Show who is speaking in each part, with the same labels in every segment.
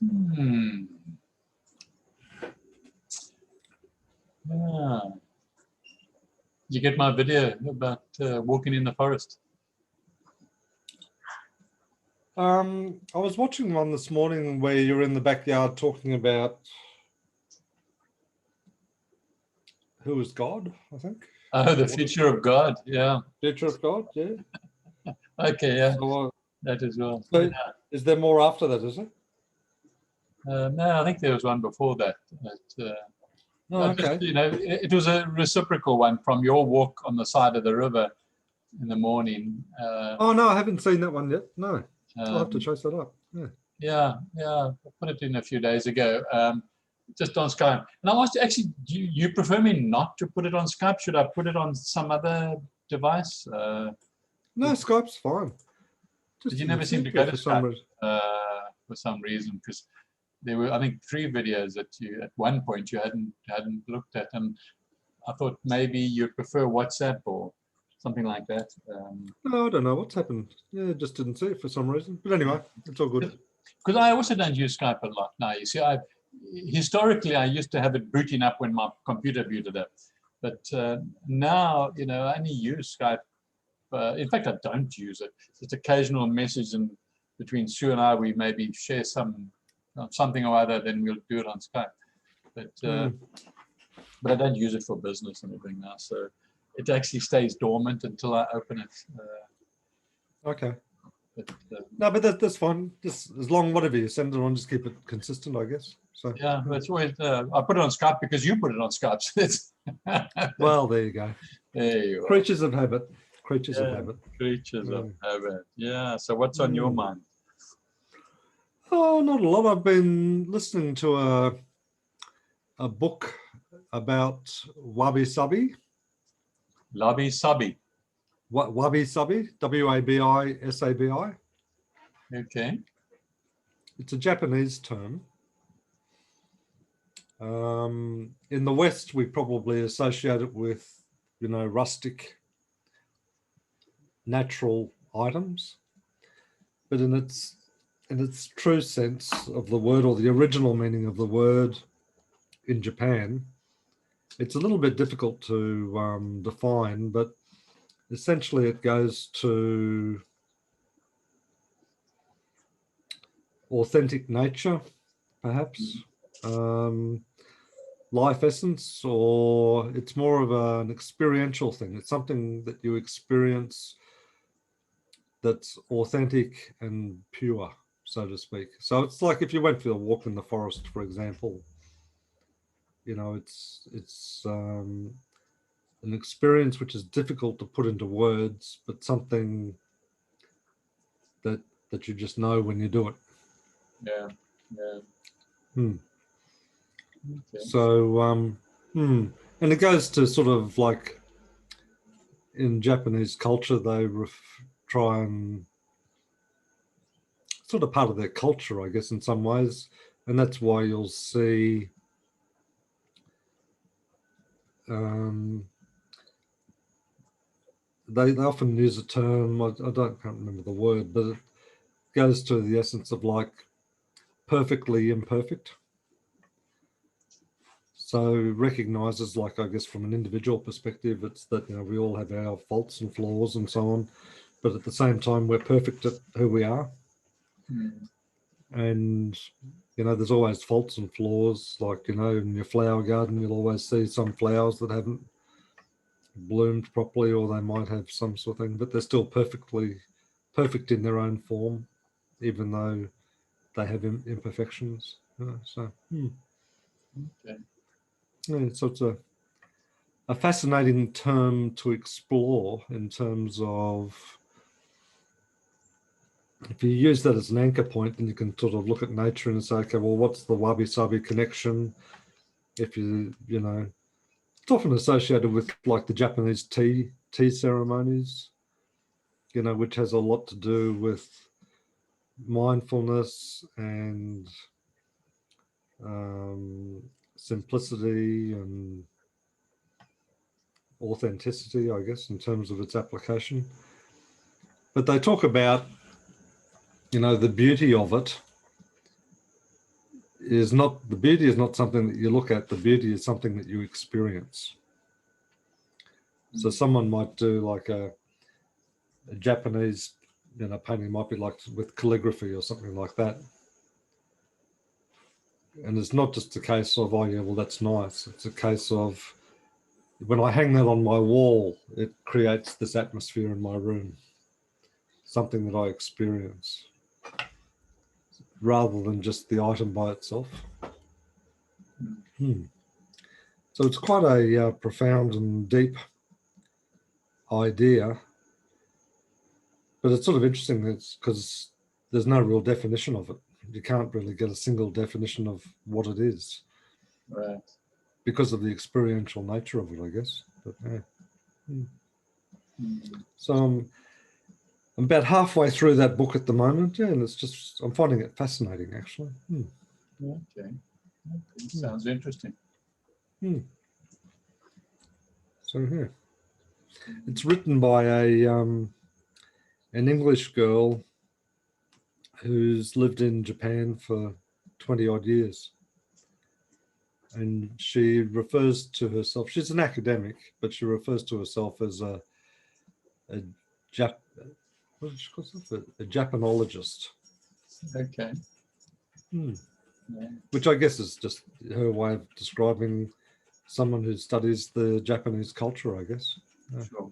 Speaker 1: Hmm. Yeah. Did you get my video about walking in the forest?
Speaker 2: I was watching one this morning where you're in the backyard talking about who is God, I think.
Speaker 1: Oh, the future of God. Yeah.
Speaker 2: Future of God, yeah.
Speaker 1: Okay, yeah.
Speaker 2: So,
Speaker 1: That as well.
Speaker 2: so
Speaker 1: Yeah.
Speaker 2: is there more after that, is it?
Speaker 1: No, I think there was one before that.
Speaker 2: Oh, okay.
Speaker 1: Just, it was a reciprocal one from your walk on the side of the river in the morning.
Speaker 2: Oh, no, I haven't seen that one yet. No, I'll have to chase that up. Yeah.
Speaker 1: Yeah. I put it in a few days ago, just on Skype. And I asked you, actually, do you prefer me not to put it on Skype? Should I put it on some other device?
Speaker 2: No, Skype's fine.
Speaker 1: But you never seem to go to Skype for some reason, because there were, I think, 3 videos that you at one point you hadn't looked at, and I thought maybe you'd prefer WhatsApp or something like that.
Speaker 2: No, I don't know what's happened. Yeah, just didn't see it for some reason. But anyway, it's all good.
Speaker 1: Because I also don't use Skype a lot now. You see, historically I used to have it booting up when my computer booted up, but now I only use Skype. In fact, I don't use it. Just occasional message between Sue and I. We maybe share something or other, then we'll do it on Skype. But I don't use it for business and everything now. So it actually stays dormant until I open it.
Speaker 2: Okay. No, but that's fine. Just as long whatever you send it on, just keep it consistent, I guess. So
Speaker 1: yeah, that's always. I put it on Skype because you put it on Skype. So
Speaker 2: well, there you go.
Speaker 1: There you are.
Speaker 2: Creatures of habit. Creatures of habit.
Speaker 1: Creatures of habit. Yeah. So what's on your mind?
Speaker 2: Oh, not a lot. I've been listening to a book about Wabisabi.
Speaker 1: Wabisabi.
Speaker 2: Wabisabi. Wabisabi.
Speaker 1: Okay.
Speaker 2: It's a Japanese term. In the West, we probably associate it with, rustic, natural items. But in its true sense of the word, or the original meaning of the word in Japan, it's a little bit difficult to define, but essentially it goes to authentic nature, perhaps, life essence, or it's more of an experiential thing. It's something that you experience that's authentic and pure, so to speak. So it's like if you went for a walk in the forest, for example, it's an experience which is difficult to put into words, but something that you just know when you do it.
Speaker 1: Yeah. Okay.
Speaker 2: So and it goes to sort of like in Japanese culture, they try and sort of part of their culture, I guess, in some ways, and that's why you'll see they often use a term, can't remember the word, but it goes to the essence of like perfectly imperfect. So recognizes, like, I guess from an individual perspective, it's that we all have our faults and flaws and so on, but at the same time we're perfect at who we are. And there's always faults and flaws, like in your flower garden you'll always see some flowers that haven't bloomed properly, or they might have some sort of thing, but they're still perfect in their own form, even though they have imperfections.
Speaker 1: Okay.
Speaker 2: So it's a fascinating term to explore in terms of, if you use that as an anchor point, then you can sort of look at nature and say, okay, well, what's the wabi-sabi connection? If it's often associated with like the Japanese tea ceremonies, which has a lot to do with mindfulness and simplicity and authenticity, I guess, in terms of its application. But they talk about, the beauty of it is not, the beauty is not something that you look at, the beauty is something that you experience. So someone might do like a Japanese, painting, might be like with calligraphy or something like that. And it's not just a case of, oh yeah, well, that's nice. It's a case of, when I hang that on my wall, it creates this atmosphere in my room, something that I experience, rather than just the item by itself. So it's quite a profound and deep idea, but it's sort of interesting because there's no real definition of it. You can't really get a single definition of what it is,
Speaker 1: Right.
Speaker 2: because of the experiential nature of it, I guess. But yeah. So I'm about halfway through that book at the moment, yeah, and I'm finding it fascinating, actually.
Speaker 1: Okay. Sounds interesting.
Speaker 2: So yeah, it's written by an English girl who's lived in Japan for 20 odd years. And she refers to herself, she's an academic, but she refers to herself as a Japanologist.
Speaker 1: Okay. Yeah.
Speaker 2: Which I guess is just her way of describing someone who studies the Japanese culture, I guess.
Speaker 1: Sure.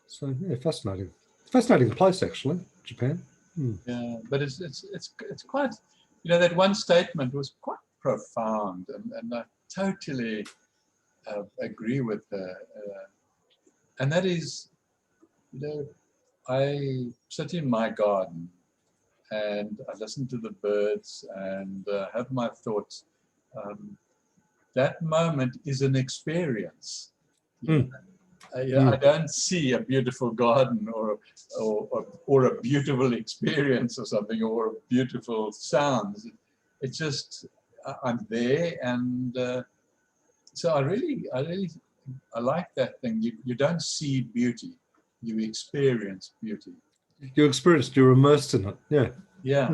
Speaker 2: So yeah, fascinating place, actually, Japan.
Speaker 1: Yeah, but it's quite, that one statement was quite profound, and I totally agree with her. And that is, I sit in my garden and I listen to the birds and have my thoughts. That moment is an experience. I don't see a beautiful garden or a beautiful experience or something, or beautiful sounds. It's just I'm there, and so I like that thing. You don't see beauty, you experience beauty.
Speaker 2: You experienced, you're immersed in it. Yeah.
Speaker 1: Yeah.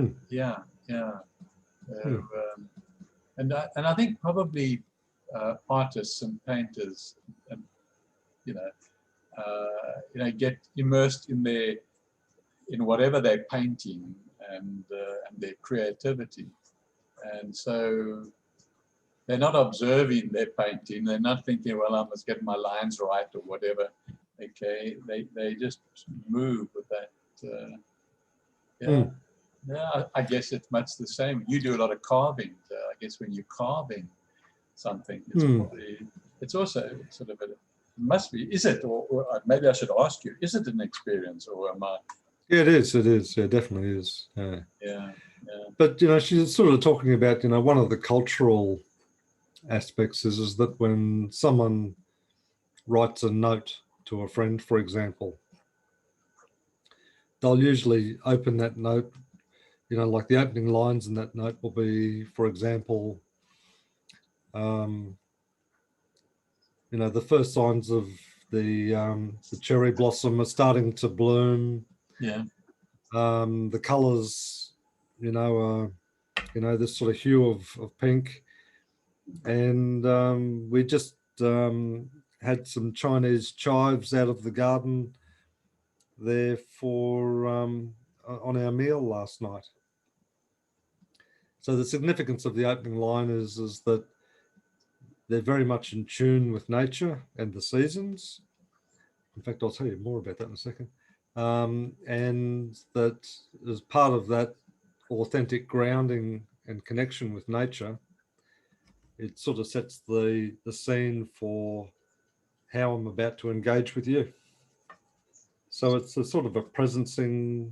Speaker 1: And I think probably artists and painters, and get immersed in whatever they're painting and their creativity, and so they're not observing their painting. They're not thinking, well, I must get my lines right or whatever. Okay, they just move with that. I guess it's much the same. You do a lot of carving. I guess when you're carving something, it's probably, it's also sort of must be, is it, or maybe I should ask you, is it an experience, or am I?
Speaker 2: Yeah, it is. Yeah, definitely is.
Speaker 1: Yeah.
Speaker 2: But she's sort of talking about one of the cultural aspects is that when someone writes a note to a friend, for example, they'll usually open that note, like the opening lines in that note will be, for example, the first signs of the cherry blossom are starting to bloom.
Speaker 1: Yeah.
Speaker 2: The colours, this sort of hue of pink. And we just had some Chinese chives out of the garden there for on our meal last night. So the significance of the opening line is that they're very much in tune with nature and the seasons. In fact, I'll tell you more about that in a second. And that as part of that authentic grounding and connection with nature, it sort of sets the scene for how I'm about to engage with you. So it's a sort of a presencing.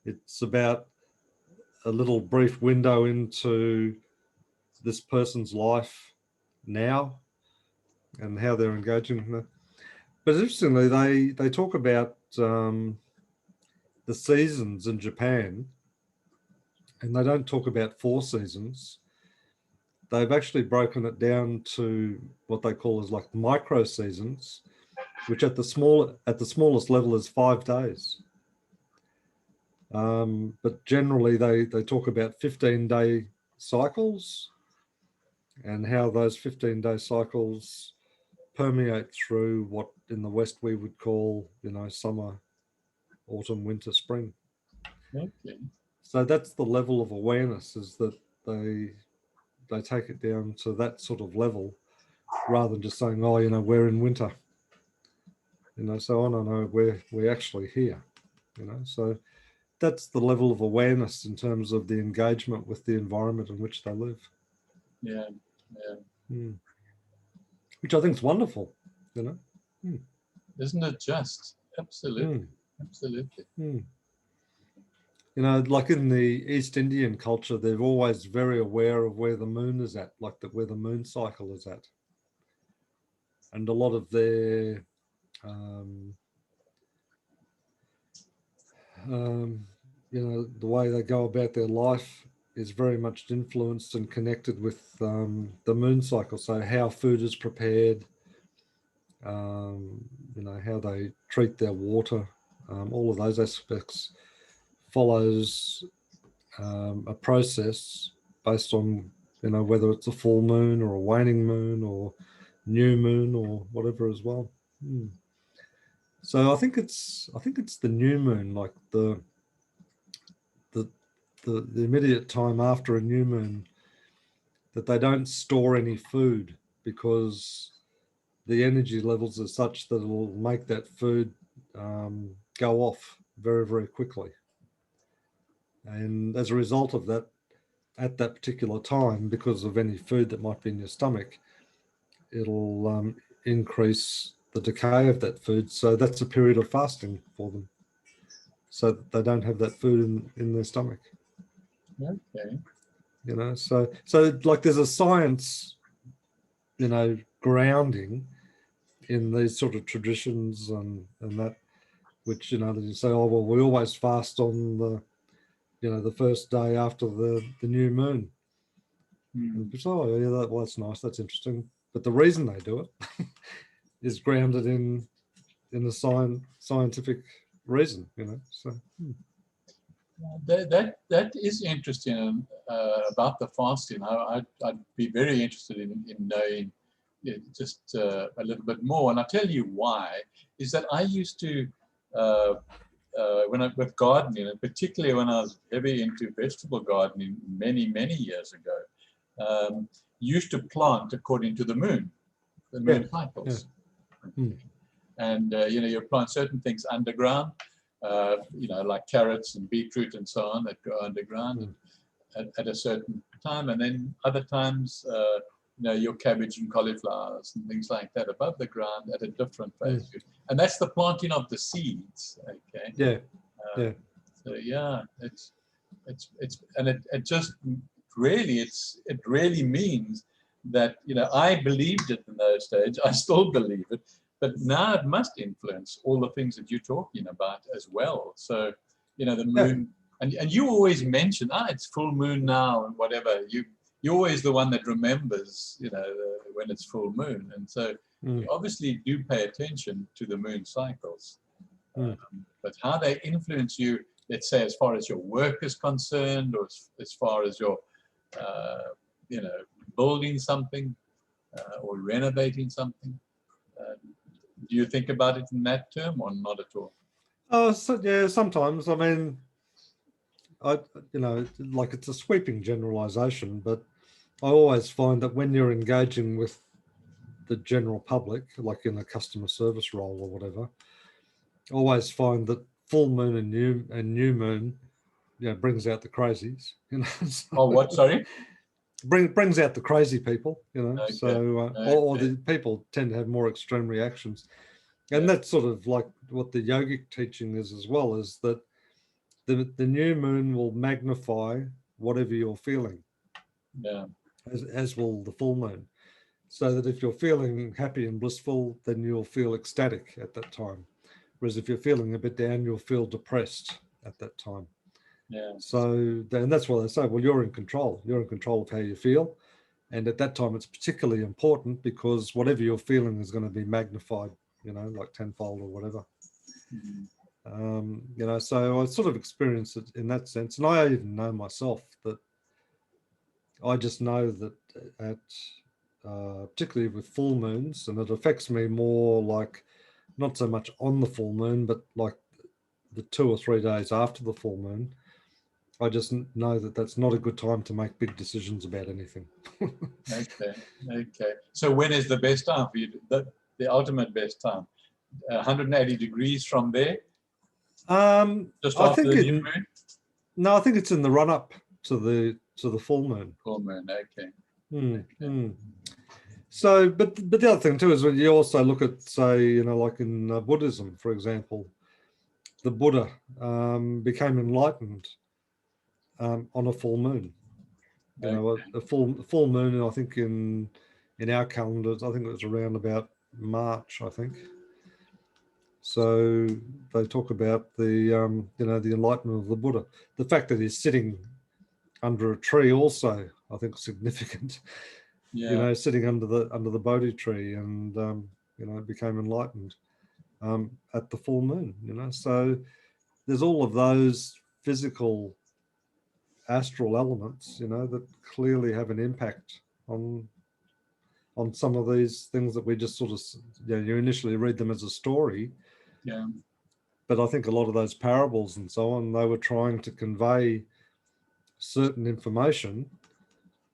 Speaker 2: It's about a little brief window into this person's life now and how they're engaging. But interestingly, they talk about the seasons in Japan, and they don't talk about 4 seasons. They've actually broken it down to what they call as like micro seasons, which at the smallest level is 5 days. But generally they talk about 15-day cycles and how those 15-day cycles permeate through what in the West we would call, summer, autumn, winter, spring.
Speaker 1: Okay.
Speaker 2: So that's the level of awareness, is that they take it down to that sort of level rather than just saying, oh, we're in winter. So I don't know, we're actually here, so that's the level of awareness in terms of the engagement with the environment in which they live.
Speaker 1: Yeah.
Speaker 2: Which I think is wonderful,
Speaker 1: Isn't it just? Absolutely. Absolutely.
Speaker 2: Like in the East Indian culture, they're always very aware of where the moon is at, like where the moon cycle is at. And a lot of their the way they go about their life is very much influenced and connected with the moon cycle. So how food is prepared, how they treat their water, all of those aspects follows a process based on, whether it's a full moon or a waning moon or new moon or whatever as well. So I think it's the new moon, like the immediate time after a new moon, that they don't store any food because the energy levels are such that it will make that food go off very, very quickly. And as a result of that, at that particular time, because of any food that might be in your stomach, it'll increase the decay of that food. So that's a period of fasting for them, so that they don't have that food in their stomach.
Speaker 1: Okay.
Speaker 2: So like there's a science, grounding in these sort of traditions and that, which, that you say, oh, well, we always fast on the first day after the new moon. And people say, oh, yeah, that's nice, that's interesting. But the reason they do it is grounded in the scientific reason, So
Speaker 1: That is interesting about the fasting. I'd be very interested in knowing just a little bit more. And I'll tell you why, is that I used to, with gardening, and particularly when I was heavy into vegetable gardening many, many years ago, used to plant according to the moon cycles.
Speaker 2: Yeah.
Speaker 1: And, you plant certain things underground, like carrots and beetroot and so on that go underground at a certain time. And then other times, your cabbage and cauliflowers and things like that above the ground at a different phase. And that's the planting of the seeds. Okay.
Speaker 2: Yeah.
Speaker 1: So yeah, it's and it just really, it really means that, I believed it in those days. I still believe it. But now it must influence all the things that you're talking about as well. So, the moon, and you always mention, it's full moon now and whatever. You're always the one that remembers, when it's full moon. And so you obviously do pay attention to the moon cycles. But how they influence you, let's say, as far as your work is concerned, or as far as your, building something or renovating something, do you think about it in that term or not at all?
Speaker 2: So, yeah, sometimes. I mean, like it's a sweeping generalization, but I always find that when you're engaging with the general public, like in a customer service role or whatever, I always find that full moon and new moon, brings out the crazies. So,
Speaker 1: oh, what? Sorry.
Speaker 2: Brings out the crazy people.
Speaker 1: Okay.
Speaker 2: So or the people tend to have more extreme reactions. And that's sort of like what the yogic teaching is as well, is that the new moon will magnify whatever you're feeling, as will the full moon. So that if you're feeling happy and blissful, then you'll feel ecstatic at that time. Whereas if you're feeling a bit down, you'll feel depressed at that time. So then that's why they say, well, you're in control. You're in control of how you feel. And at that time, it's particularly important because whatever you're feeling is going to be magnified, like tenfold or whatever. You know, so I sort of experience it in that sense. And I even know myself that I just know that at, particularly with full moons, and it affects me more like not so much on the full moon, but like the 2 or 3 days after the full moon, I just know that that's not a good time to make big decisions about anything.
Speaker 1: Okay, okay. So when is the best time for you? The ultimate best time? 180 degrees from there, just
Speaker 2: I
Speaker 1: after
Speaker 2: think
Speaker 1: the new moon?
Speaker 2: no, I think it's in the run up to the full moon.
Speaker 1: Full moon, okay.
Speaker 2: Mm,
Speaker 1: Okay.
Speaker 2: mm. So, but the other thing too is when you also look at, say, you know, like in Buddhism, for example, the Buddha became enlightened on a full moon. You know, a full moon. I think in our calendars, I think it was around about March, I think. So they talk about the you know, the enlightenment of the Buddha. The fact that he's sitting under a tree also, I think, significant.
Speaker 1: Yeah.
Speaker 2: You know, sitting under the Bodhi tree, and you know, became enlightened at the full moon. You know, so there's all of those physical astral elements, you know, that clearly have an impact on some of these things that we just sort of, you know, you initially read them as a story.
Speaker 1: Yeah.
Speaker 2: But I think a lot of those parables and so on, they were trying to convey certain information,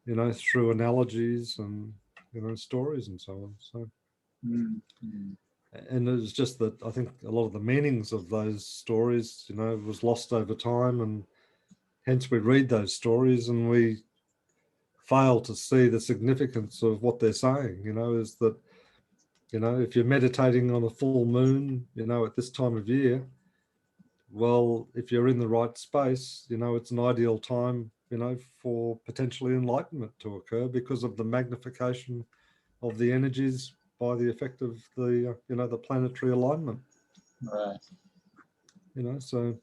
Speaker 2: you know, through analogies and, you know, stories and so on. So, and it was just that I think a lot of the meanings of those stories, you know, was lost over time, and hence we read those stories and we fail to see the significance of what they're saying. You know, is that, you know, if you're meditating on a full moon, you know, at this time of year, well, if you're in the right space, you know, it's an ideal time, you know, for potentially enlightenment to occur because of the magnification of the energies by the effect of the, you know, the planetary alignment.
Speaker 1: Right.
Speaker 2: You know, so,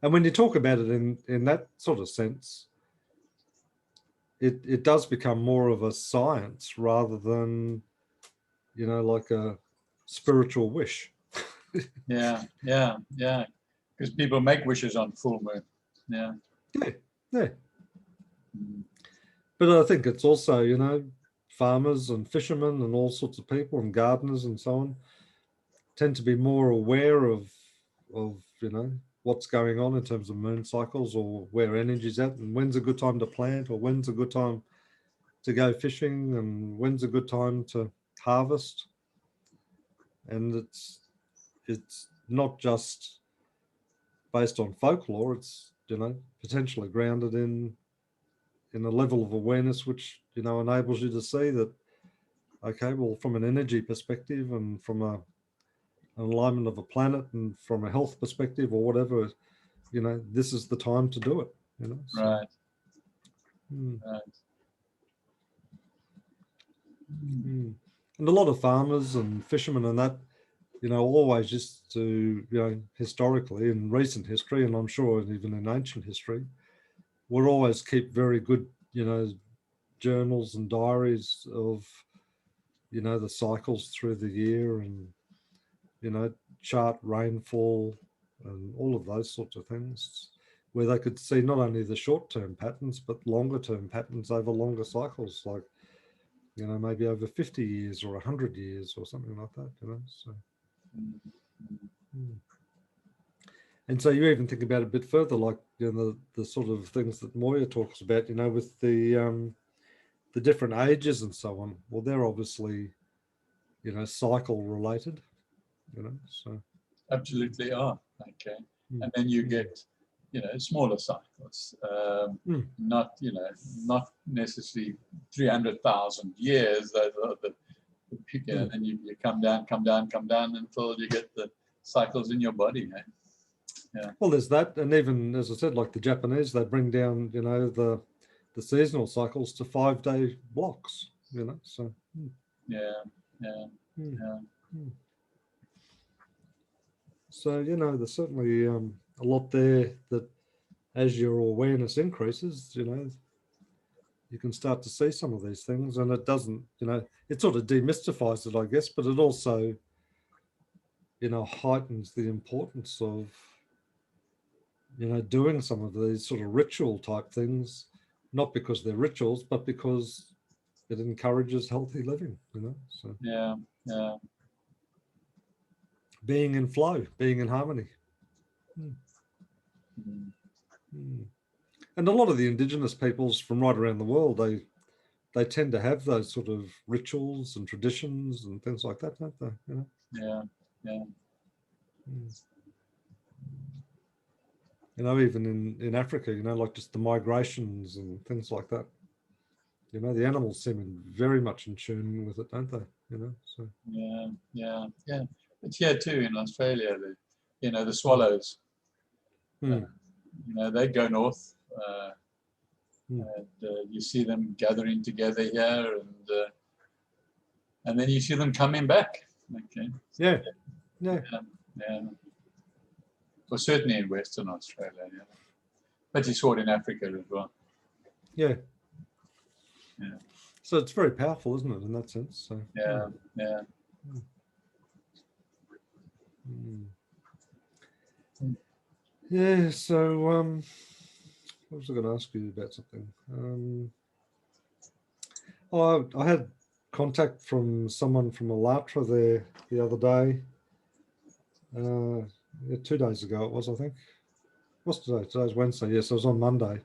Speaker 2: and when you talk about it in that sort of sense, it does become more of a science rather than, you know, like a spiritual wish.
Speaker 1: Yeah, yeah, yeah. Because people make wishes on full moon. Yeah.
Speaker 2: Yeah, yeah. But I think it's also, you know, farmers and fishermen and all sorts of people and gardeners and so on tend to be more aware of you know, what's going on in terms of moon cycles or where energy's at and when's a good time to plant or when's a good time to go fishing and when's a good time to harvest. And it's not just based on folklore, it's, you know, potentially grounded in a level of awareness which, you know, enables you to see that, okay, well, from an energy perspective and from an alignment of a planet and from a health perspective or whatever, you know, this is the time to do it, you know. So,
Speaker 1: Right.
Speaker 2: Right.
Speaker 1: Right.
Speaker 2: And a lot of farmers and fishermen and that, you know, always used to, you know, historically in recent history, and I'm sure even in ancient history, would always keep very good, you know, journals and diaries of, you know, the cycles through the year and, you know, chart rainfall and all of those sorts of things, where they could see not only the short-term patterns, but longer-term patterns over longer cycles, like, you know, maybe over 50 years or 100 years or something like that, you know. So, and so you even think about it a bit further, like, you know, the sort of things that Moya talks about, you know, with the different ages and so on. Well, they're obviously, you know, cycle related, you know. So
Speaker 1: Absolutely are. Okay. And then you get, you know, smaller cycles. Not, you know, not necessarily 300,000 years. Those are the you know, then you come down until you get the cycles in your body. Eh? Yeah.
Speaker 2: Well, there's that, and even as I said, like the Japanese, they bring down, you know, the seasonal cycles to 5-day blocks, you know. So
Speaker 1: yeah, yeah, yeah.
Speaker 2: So, you know, there's certainly a lot there that, as your awareness increases, you know, you can start to see some of these things, and it doesn't, you know, it sort of demystifies it, I guess, but it also heightens the importance of, doing some of these sort of ritual type things, not because they're rituals, but because it encourages healthy living, So
Speaker 1: Yeah.
Speaker 2: being in flow, being in harmony.
Speaker 1: Mm.
Speaker 2: And a lot of the indigenous peoples from right around the world, they tend to have those sort of rituals and traditions and things like that, don't they?
Speaker 1: Yeah.
Speaker 2: Even in Africa, like just the migrations and things like that. The animals seem very much in tune with it, don't they? So
Speaker 1: Yeah. But here too in Australia, the swallows, they go north, and you see them gathering together here, and then you see them coming back. Okay.
Speaker 2: Yeah.
Speaker 1: Well, certainly in Western Australia, but you saw it in Africa as well.
Speaker 2: Yeah. So it's very powerful, isn't it, in that sense? So
Speaker 1: Yeah.
Speaker 2: Yeah. So what was I going to ask you about something? I had contact from someone from Alatra there the other day. 2 days ago it was, I think. What's today? Today's Wednesday. Yes, it was on Monday.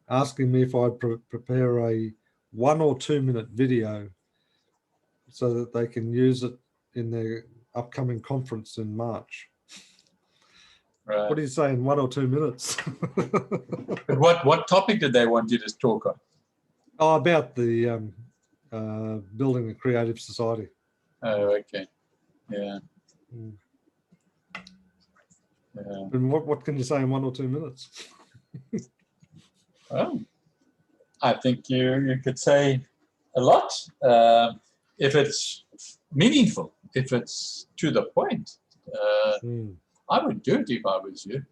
Speaker 2: Asking me if I'd prepare a 1 or 2 minute video so that they can use it in their upcoming conference in March.
Speaker 1: Right.
Speaker 2: What do you say in 1 or 2 minutes?
Speaker 1: But what topic did they want you to talk on?
Speaker 2: Oh, about the building a creative society.
Speaker 1: Oh, okay. Yeah.
Speaker 2: And what can you say in 1 or 2 minutes?
Speaker 1: Well, I think you could say a lot if it's meaningful, if it's to the point. I would do it if I was you.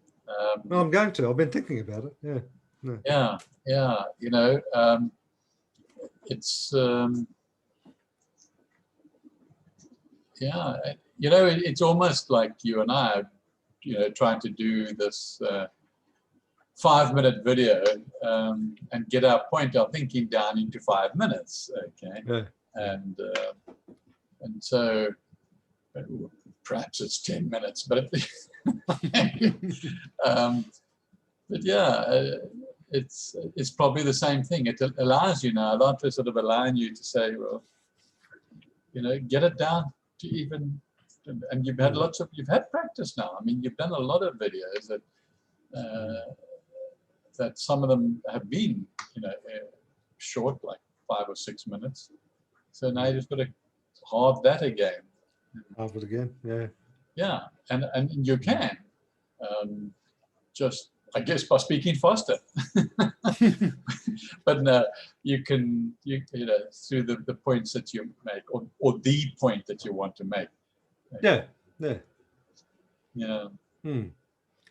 Speaker 2: Well, I'm going to. I've been thinking about it. Yeah.
Speaker 1: Yeah. It's it's almost like you and I are trying to do this 5-minute video and get our point of thinking down into 5 minutes. Okay.
Speaker 2: Yeah.
Speaker 1: And so perhaps it's 10 minutes, but it's probably the same thing. It allows you now, not to sort of allowing you to say, well, get it down to even, and you've had practice now. I mean, you've done a lot of videos that some of them have been, short, like 5 or 6 minutes. So now you just got to halve that again.
Speaker 2: Halve it again, yeah.
Speaker 1: Yeah, and you can just, I guess, by speaking faster. But no, you can, through the points that you make, or the point that you want to make.
Speaker 2: Yeah. And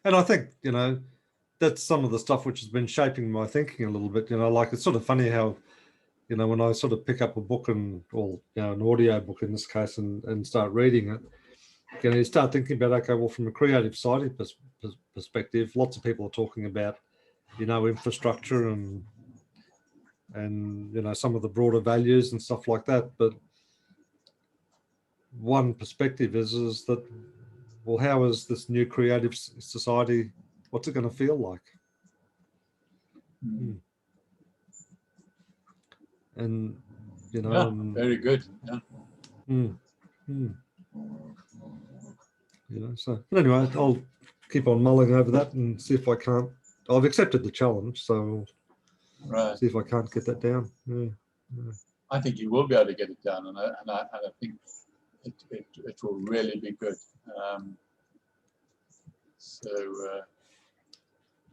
Speaker 2: I think, that's some of the stuff which has been shaping my thinking a little bit. Like it's sort of funny how, when I sort of pick up a book an audio book in this case, and start reading it, you start thinking about, okay, well, from a creative side perspective, lots of people are talking about, infrastructure and some of the broader values and stuff like that. But one perspective is that, well, how is this new creative society, what's it going to feel like? And
Speaker 1: very good.
Speaker 2: So but anyway, I'll keep on mulling over that and see if I can't. I've accepted the challenge, so
Speaker 1: right.
Speaker 2: See if I can't get that down.
Speaker 1: I think you will be able to get it down, and I think it will really be good.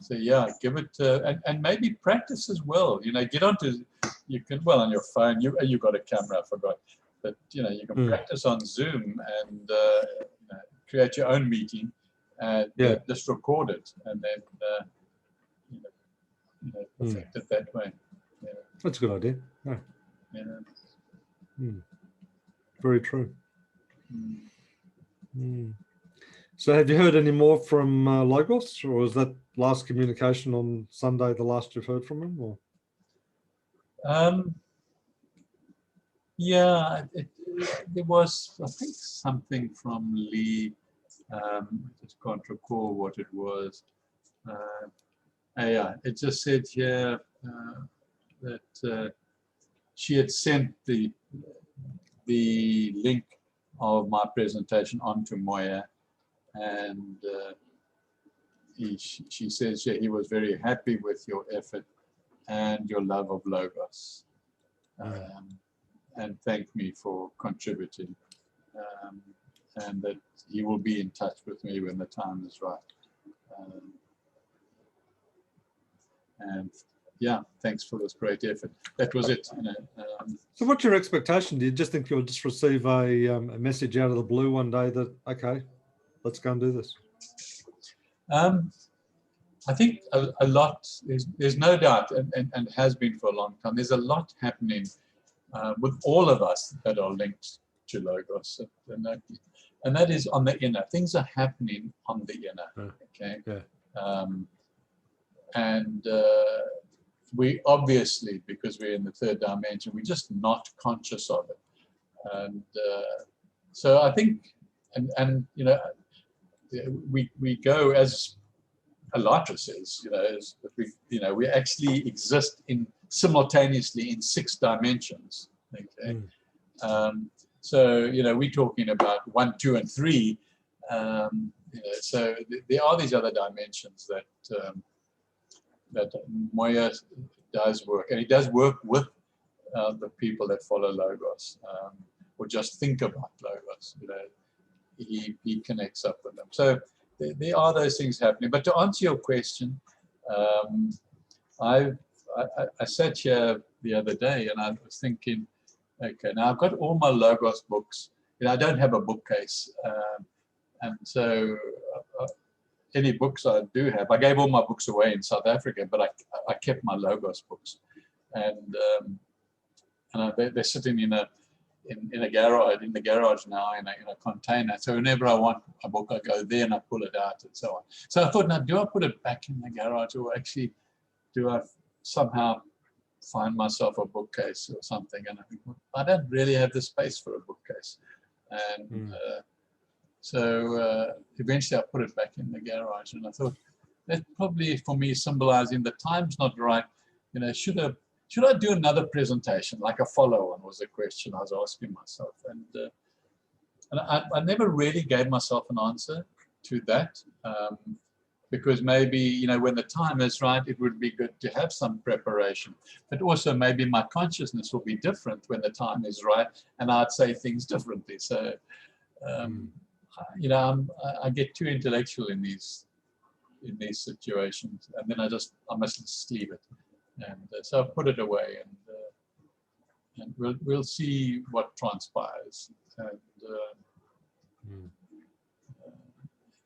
Speaker 1: So yeah, give it and maybe practice as well. Get onto, you can, well, on your phone. You've got a camera, I forgot, but you can practice on Zoom and create your own meeting and just record it and then perfect it that way. Yeah.
Speaker 2: That's a good idea.
Speaker 1: Yeah.
Speaker 2: Very true. Mm. So have you heard any more from Logos, or was that last communication on Sunday the last you've heard from him? Or?
Speaker 1: Yeah, there was, I think, something from Lee. I just can't recall what it was. Yeah, it just said here that she had sent the link of my presentation onto Moya, and she says, yeah, he was very happy with your effort and your love of Logos, and thanked me for contributing, and that he will be in touch with me when the time is right. And yeah, thanks for this great effort. That was it. You know,
Speaker 2: so what's your expectation? Do you just think you'll just receive a message out of the blue one day that, okay, let's go and do this?
Speaker 1: I think a lot, there's no doubt, and has been for a long time, there's a lot happening with all of us that are linked to Logos. And that is on the inner. Things are happening on the inner, okay? Yeah. And we obviously, because we're in the third dimension, we're just not conscious of it. And so I think, and you know, we go, as Alatra says, you know, we actually exist simultaneously in 6 dimensions. Okay. So you know, we're talking about 1, 2, and 3. You know, so there are these other dimensions that that Moya does work, and he does work with the people that follow Logos, or just think about Logos. You know, he connects up with them. So there are those things happening. But to answer your question, I sat here the other day and I was thinking, okay, now I've got all my Logos books. You know, I don't have a bookcase, and so any books I do have, I gave all my books away in South Africa, but I kept my Logos books, and they're sitting in a garage, in the garage now, in a container. So whenever I want a book, I go there and I pull it out and so on. So I thought, now, do I put it back in the garage, or actually do I somehow find myself a bookcase or something? And I think, well, I don't really have the space for a bookcase. And so eventually I put it back in the garage, and I thought, that's probably for me symbolizing the time's not right. You know, should I do another presentation, like a follow-on, was a question I was asking myself. And I never really gave myself an answer to that, because maybe, you know, when the time is right, it would be good to have some preparation. But also maybe my consciousness will be different when the time is right, and I'd say things differently. So, you know, I get too intellectual in these situations, and then I must just leave it. And so I've put it away, and we'll see what transpires. And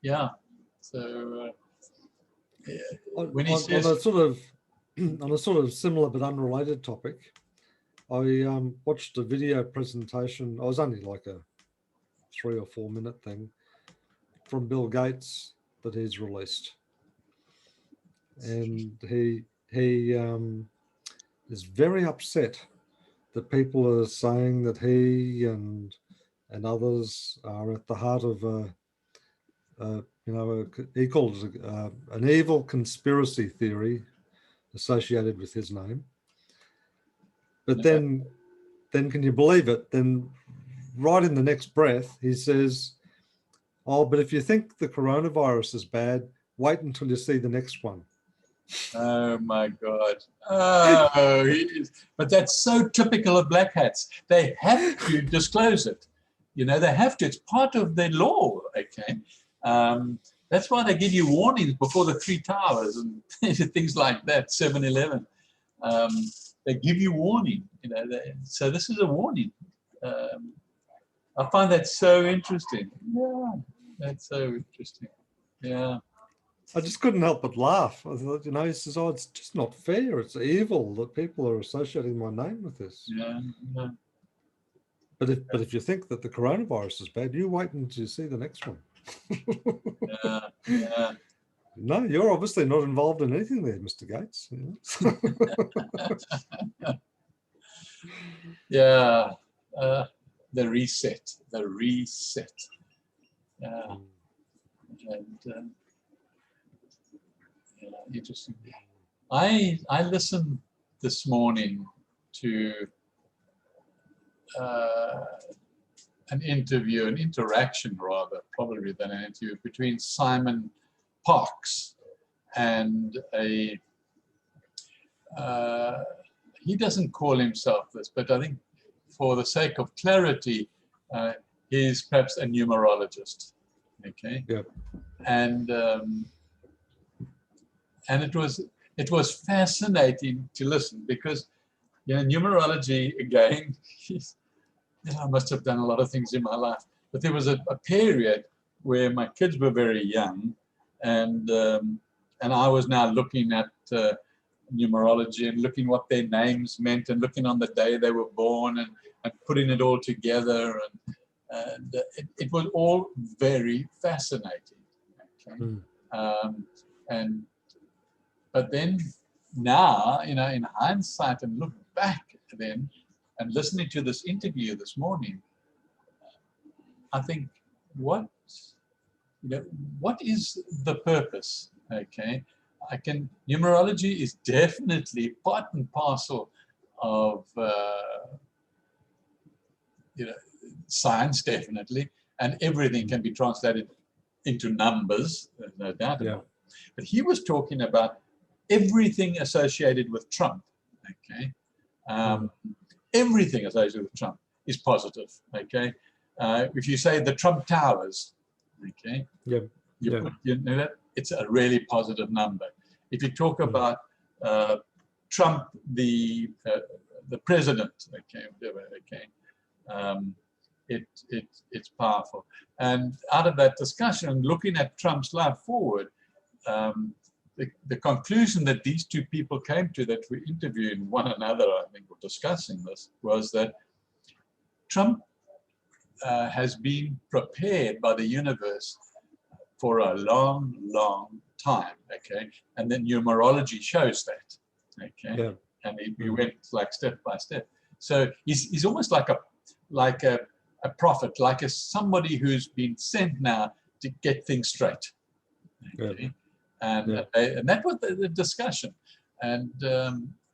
Speaker 1: yeah, so when he says,
Speaker 2: on a sort of similar but unrelated topic, I watched a video presentation. I was only like a 3 or 4 minute thing from Bill Gates that he's released, and he is very upset that people are saying that he and others are at the heart of you know, he calls it an evil conspiracy theory associated with his name. But then can you believe it? Then right in the next breath, he says, oh, but if you think the coronavirus is bad, wait until you see the next one.
Speaker 1: oh my God. Oh, but that's so typical of black hats. They have to disclose it. You know, they have to. It's part of their law, okay? That's why they give you warnings before the 3 towers and things like that, 7-Eleven. They give you warning, you know. So this is a warning. I find that so interesting. Yeah, that's so interesting. Yeah.
Speaker 2: I just couldn't help but laugh. I thought, you know, he says, oh, it's just not fair. It's evil that people are associating my name with this.
Speaker 1: Yeah.
Speaker 2: But if you think that the coronavirus is bad, you wait until you see the next one.
Speaker 1: Yeah.
Speaker 2: No, you're obviously not involved in anything there, Mr. Gates.
Speaker 1: Yeah. The reset. Yeah. And yeah, interesting. I listened this morning to an interaction rather, probably than an interview, between Simon Parkes and a, he doesn't call himself this, but I think for the sake of clarity, he's perhaps a numerologist, okay?
Speaker 2: Yeah.
Speaker 1: And it was fascinating to listen because, you know, numerology, again, I must have done a lot of things in my life, but there was a period where my kids were very young, and I was now looking at numerology and looking what their names meant and looking on the day they were born and putting it all together, and it was all very fascinating. Okay? But then now, you know, in hindsight and look back then and listening to this interview this morning, I think, what is the purpose? Okay, numerology is definitely part and parcel of science, definitely, and everything can be translated into numbers, there's no doubt about it. But he was talking about everything associated with Trump. Okay, everything associated with Trump is positive. Okay, if you say the Trump Towers, okay, you know that it's a really positive number. If you talk about Trump, the president, okay, whatever, okay, it's powerful. And out of that discussion, looking at Trump's life forward, the conclusion that these two people came to, that were interviewing one another, I think, were discussing this, was that Trump has been prepared by the universe for a long, long time, okay? And then numerology shows that, okay? And we went like step by step. So he's almost like a prophet, like somebody who's been sent now to get things straight, okay? And that was the discussion. And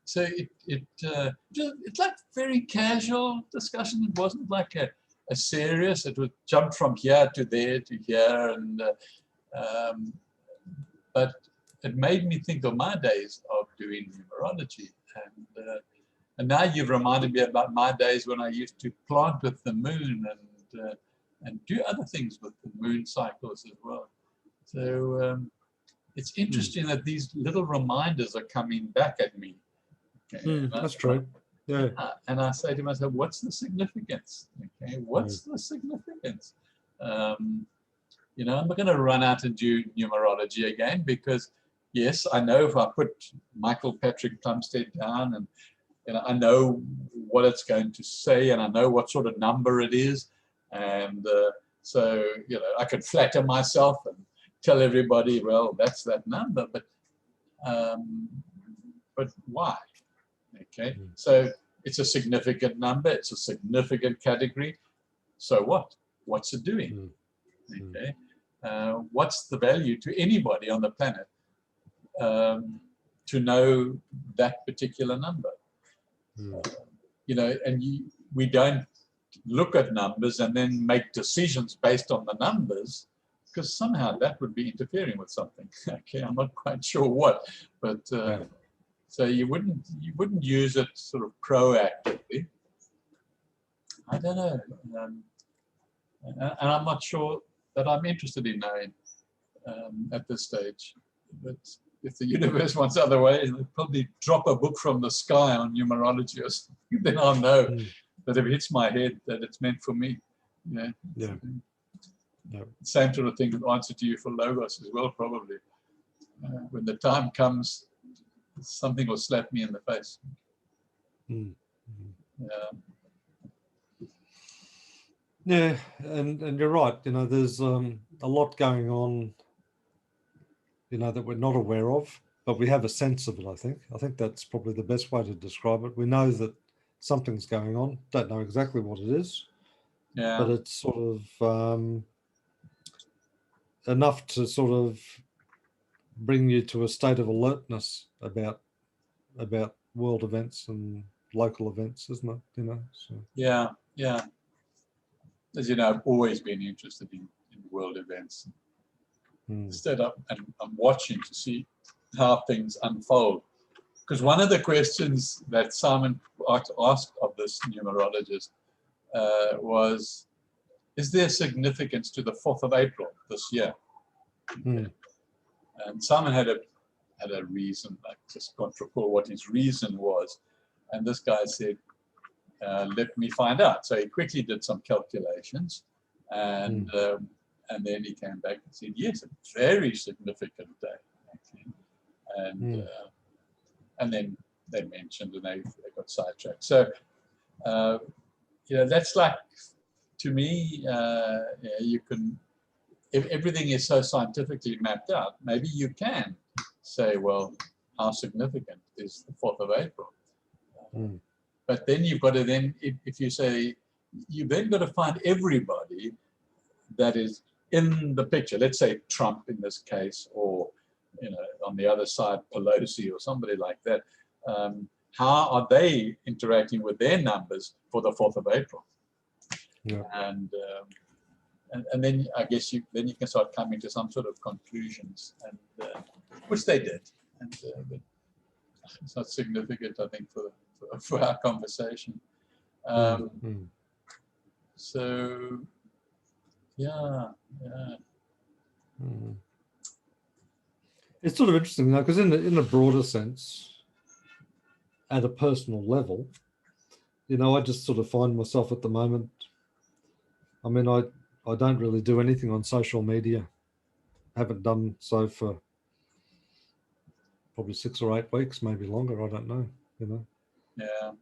Speaker 1: so it's like very casual discussion. It wasn't like a serious, it would jump from here to there to here, and but it made me think of my days of doing numerology, and now you've reminded me about my days when I used to plant with the moon and do other things with the moon cycles as well. So it's interesting that these little reminders are coming back at me. Okay?
Speaker 2: That's true. Yeah.
Speaker 1: And I say to myself, what's the significance? Okay, what's the significance? You know, I'm not going to run out and do numerology again, because yes, I know if I put Michael Patrick Plumstead down, and you know, I know what it's going to say, and I know what sort of number it is, and so you know, I could flatter myself and tell everybody, well, that's that number, but why? Okay, so it's a significant number, it's a significant category. So what? What's it doing? Okay, what's the value to anybody on the planet to know that particular number? You know, and we don't look at numbers and then make decisions based on the numbers, because somehow that would be interfering with something. Okay, I'm not quite sure what, but so you wouldn't use it sort of proactively. I don't know, and I'm not sure that I'm interested in knowing at this stage. But if the universe wants other ways, they'll probably drop a book from the sky on numerology or something. Then I'll know that if it hits my head, that it's meant for me. You know? Same sort of thing would answer to you for Logos as well, probably. When the time comes, something will slap me in the face.
Speaker 2: Yeah, and you're right. You know, there's a lot going on, you know, that we're not aware of, but we have a sense of it. I think that's probably the best way to describe it. We know that something's going on. Don't know exactly what it is,
Speaker 1: Yeah.
Speaker 2: but it's sort of enough to sort of bring you to a state of alertness about world events and local events, isn't it? You know. So.
Speaker 1: Yeah. Yeah. As you know, I've always been interested in world events. Instead, I'm watching to see how things unfold. Because one of the questions that Simon asked of this numerologist was, is there significance to the 4th of April this year? And Simon had a reason. I just can't recall what his reason was. And this guy said, let me find out. So he quickly did some calculations, and then he came back and said, yes, a very significant day, actually. And then they mentioned, and they got sidetracked. So, you know, that's like, to me, you can, if everything is so scientifically mapped out, maybe you can say, well, how significant is the 4th of April? But then you've got to then, if you say, you've then got to find everybody that is in the picture. Let's say Trump in this case, or, you know, on the other side, Pelosi or somebody like that. How are they interacting with their numbers for the 4th of April?
Speaker 2: Yeah.
Speaker 1: And then I guess you can start coming to some sort of conclusions, and which they did. And but it's not significant, I think, for our conversation. So, yeah.
Speaker 2: It's sort of interesting, though, because in a broader sense, at a personal level, you know, I just sort of find myself at the moment, I mean, I don't really do anything on social media. Haven't done so for probably 6 or 8 weeks, maybe longer. I don't know, you know.
Speaker 1: Yeah.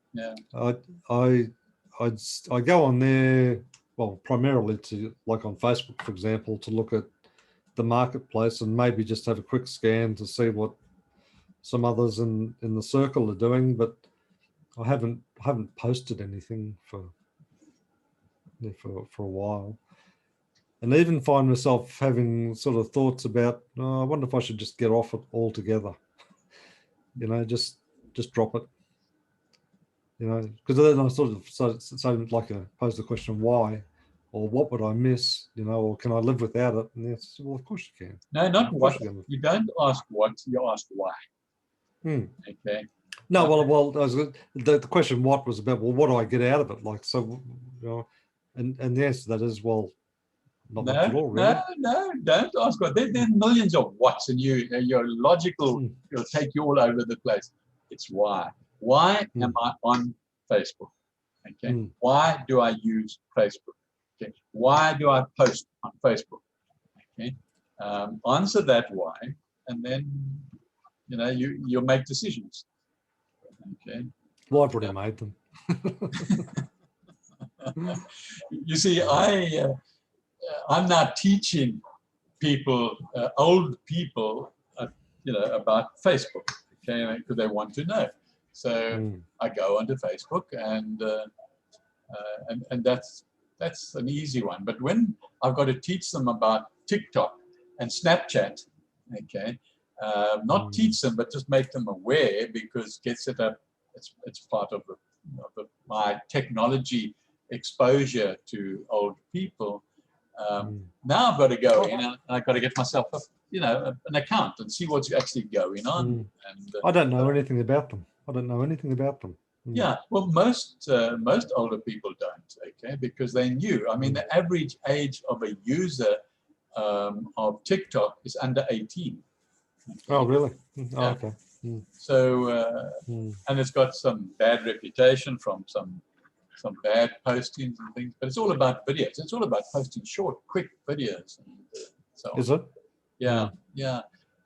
Speaker 2: I go on there, well, primarily to, like on Facebook, for example, to look at the marketplace and maybe just have a quick scan to see what some others in the circle are doing. But I haven't posted anything for a while, and even find myself having sort of thoughts about, oh, I wonder if I should just get off it altogether. You know, just drop it. You know, because then I sort of so like pose the question, why, or what would I miss? You know, or can I live without it? And yes, well, of course you can.
Speaker 1: No, not what. You don't ask what, you ask why. Okay.
Speaker 2: No, well, the question what was about, well, what do I get out of it? Like, so, you know, and the answer to that is, well, not much at all, really.
Speaker 1: No, don't ask what. There are millions of whats, and your logical will take you all over the place. It's why. Why am I on Facebook? Okay. Why do I use Facebook? Okay. Why do I post on Facebook? Okay. Answer that why, and then, you know, you'll make decisions. Okay.
Speaker 2: Well, I've already made them.
Speaker 1: You see, I'm now teaching people, old people, you know, about Facebook, okay, because they want to know. So I go onto Facebook, and that's an easy one. But when I've got to teach them about TikTok and Snapchat, okay, not teach them, but just make them aware, because gets it up. It's part of my technology exposure to old people. Now I've got to go in, and I've got to get myself an account and see what's actually going on. And
Speaker 2: I don't know anything about them.
Speaker 1: Yeah, well, most older people don't, okay, because they knew. I mean, the average age of a user of TikTok is under 18. Okay?
Speaker 2: Oh, really? Oh,
Speaker 1: yeah.
Speaker 2: Okay.
Speaker 1: So, and it's got some bad reputation from some bad postings and things, but it's all about videos. It's all about posting short, quick videos. And so on.
Speaker 2: Is it?
Speaker 1: Yeah.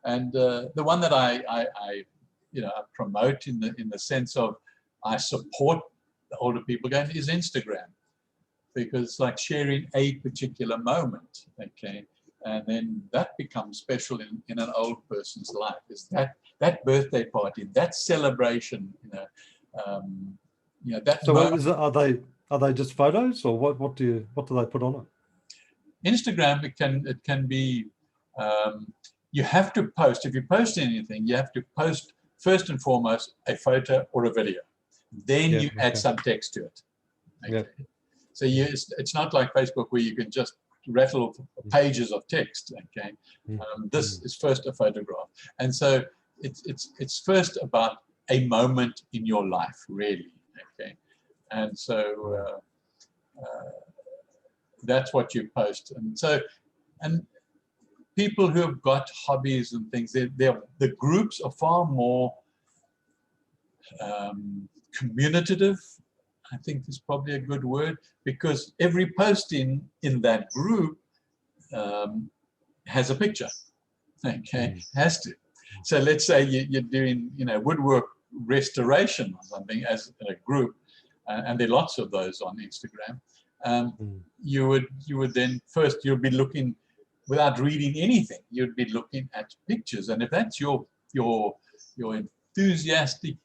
Speaker 1: And the one that I promote in the sense of I support the older people going is Instagram. because it's like sharing a particular moment, okay? And then that becomes special in an old person's life, is that birthday party, that celebration, that
Speaker 2: So
Speaker 1: moment.
Speaker 2: are they just photos, or what do they put on it?
Speaker 1: Instagram, it can be, you have to post, if you post anything, you have to post first and foremost a photo or a video. Then you add some text to it. Okay?
Speaker 2: Yeah.
Speaker 1: So it's not like Facebook where you can just rattle pages of text. Okay, this is first a photograph, and so it's first about a moment in your life, really. Okay, and so that's what you post, and people who have got hobbies and things, the groups are far more communicative, I think is probably a good word, because every post in that group has a picture. Okay, has to. So let's say you're doing, woodwork restoration or something as a group, and there are lots of those on Instagram. You would then first you'll be looking, without reading anything, you'd be looking at pictures, and if that's your enthusiastic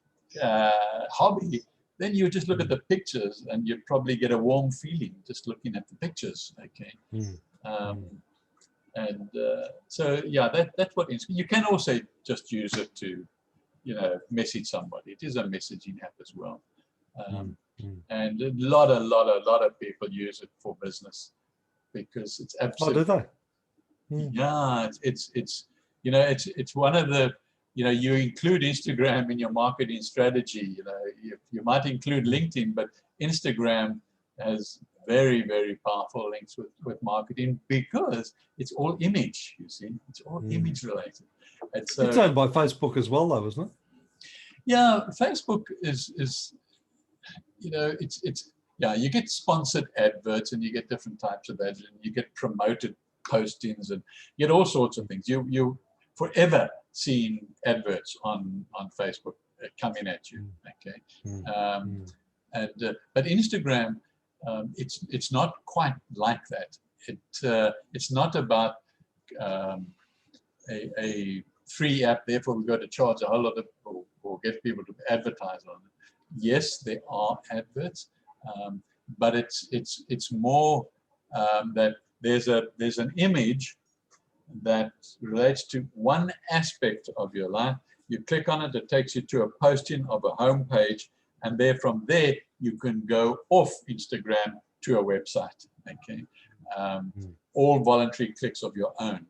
Speaker 1: hobby, then you just look at the pictures and you probably get a warm feeling just looking at the pictures. Okay, so yeah, that's what you can also just use it to, message somebody. It is a messaging app as well, and a lot of people use it for business because it's absolutely.
Speaker 2: Oh, do they?
Speaker 1: Yeah, it's one of the. You include Instagram in your marketing strategy. You might include LinkedIn, but Instagram has very, very powerful links with marketing because it's all image, you see. It's all image related. And so,
Speaker 2: it's owned by Facebook as well, though, isn't it?
Speaker 1: Yeah, Facebook is you get sponsored adverts and you get different types of ads and you get promoted postings and you get all sorts of things. You forever seeing adverts on Facebook coming at you. Okay, but Instagram, it's not quite like that. It's not about a free app. Therefore, we've got to charge a whole lot of or get people to advertise on it. Yes, there are adverts, but it's more that there's an image that relates to one aspect of your life. You click on it, it takes you to a posting of a home page, and from there you can go off Instagram to a website. Okay, all voluntary clicks of your own.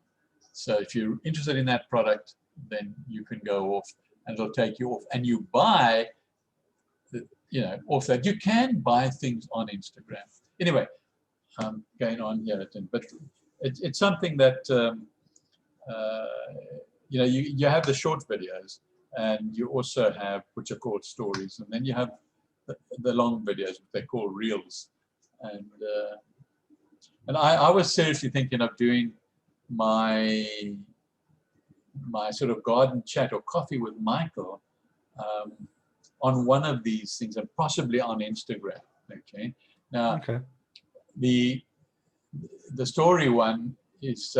Speaker 1: So if you're interested in that product, then you can go off, and it'll take you off, and you buy, off that. You can buy things on Instagram. Anyway, going on here, but it's something that you have the short videos, and you also have which are called stories, and then you have the long videos, which they call reels. And I was seriously thinking of doing my sort of garden chat or coffee with Michael on one of these things, and possibly on Instagram. Okay, now the story one is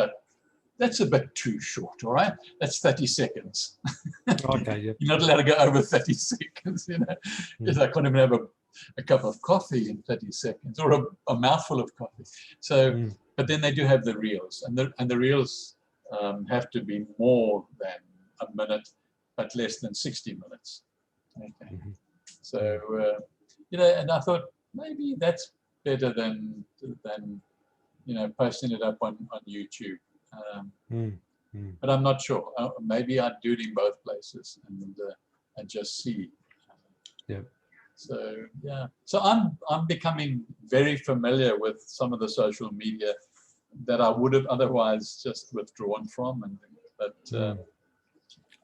Speaker 1: that's a bit too short. All right, that's 30 seconds.
Speaker 2: Okay, yeah.
Speaker 1: You're not allowed to go over 30 seconds. Because I can't even have a cup of coffee in 30 seconds or a mouthful of coffee. So, but then they do have the reels, and the reels have to be more than a minute, but less than 60 minutes. Okay. So, and I thought maybe that's better than posting it up on YouTube. But I'm not sure. Maybe I'd do it in both places and just see.
Speaker 2: Yeah.
Speaker 1: So yeah. So I'm becoming very familiar with some of the social media that I would have otherwise just withdrawn from.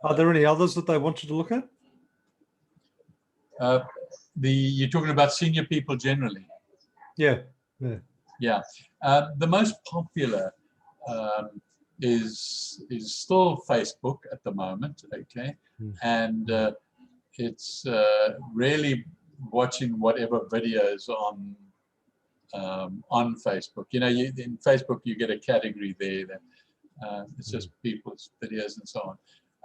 Speaker 2: Are there any others that they want you to look at?
Speaker 1: You're talking about senior people generally.
Speaker 2: Yeah.
Speaker 1: The most popular is still Facebook at the moment. Okay, and it's really watching whatever videos on on Facebook. You know, in Facebook you get a category there that it's just people's videos and so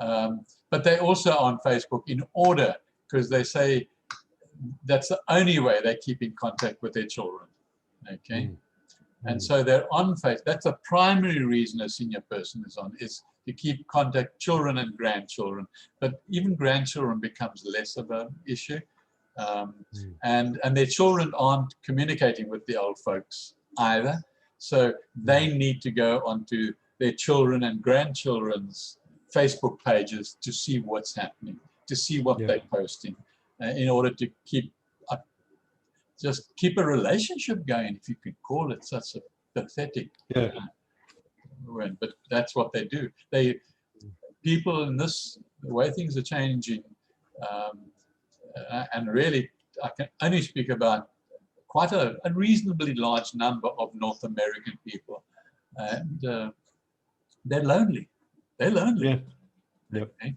Speaker 1: on. But they're also on Facebook in order, because they say that's the only way they keep in contact with their children. Okay. And so they're on Facebook. That's the primary reason a senior person is on, is to keep contact, children and grandchildren. But even grandchildren becomes less of an issue. And their children aren't communicating with the old folks either. So they need to go onto their children and grandchildren's Facebook pages to see what's happening, to see what they're posting, in order to keep just keep a relationship going, if you could call it such a pathetic word, but that's what they do. People in this, the way things are changing, and really, I can only speak about quite a reasonably large number of North American people, and they're lonely. They're lonely.
Speaker 2: Yeah.
Speaker 1: Okay.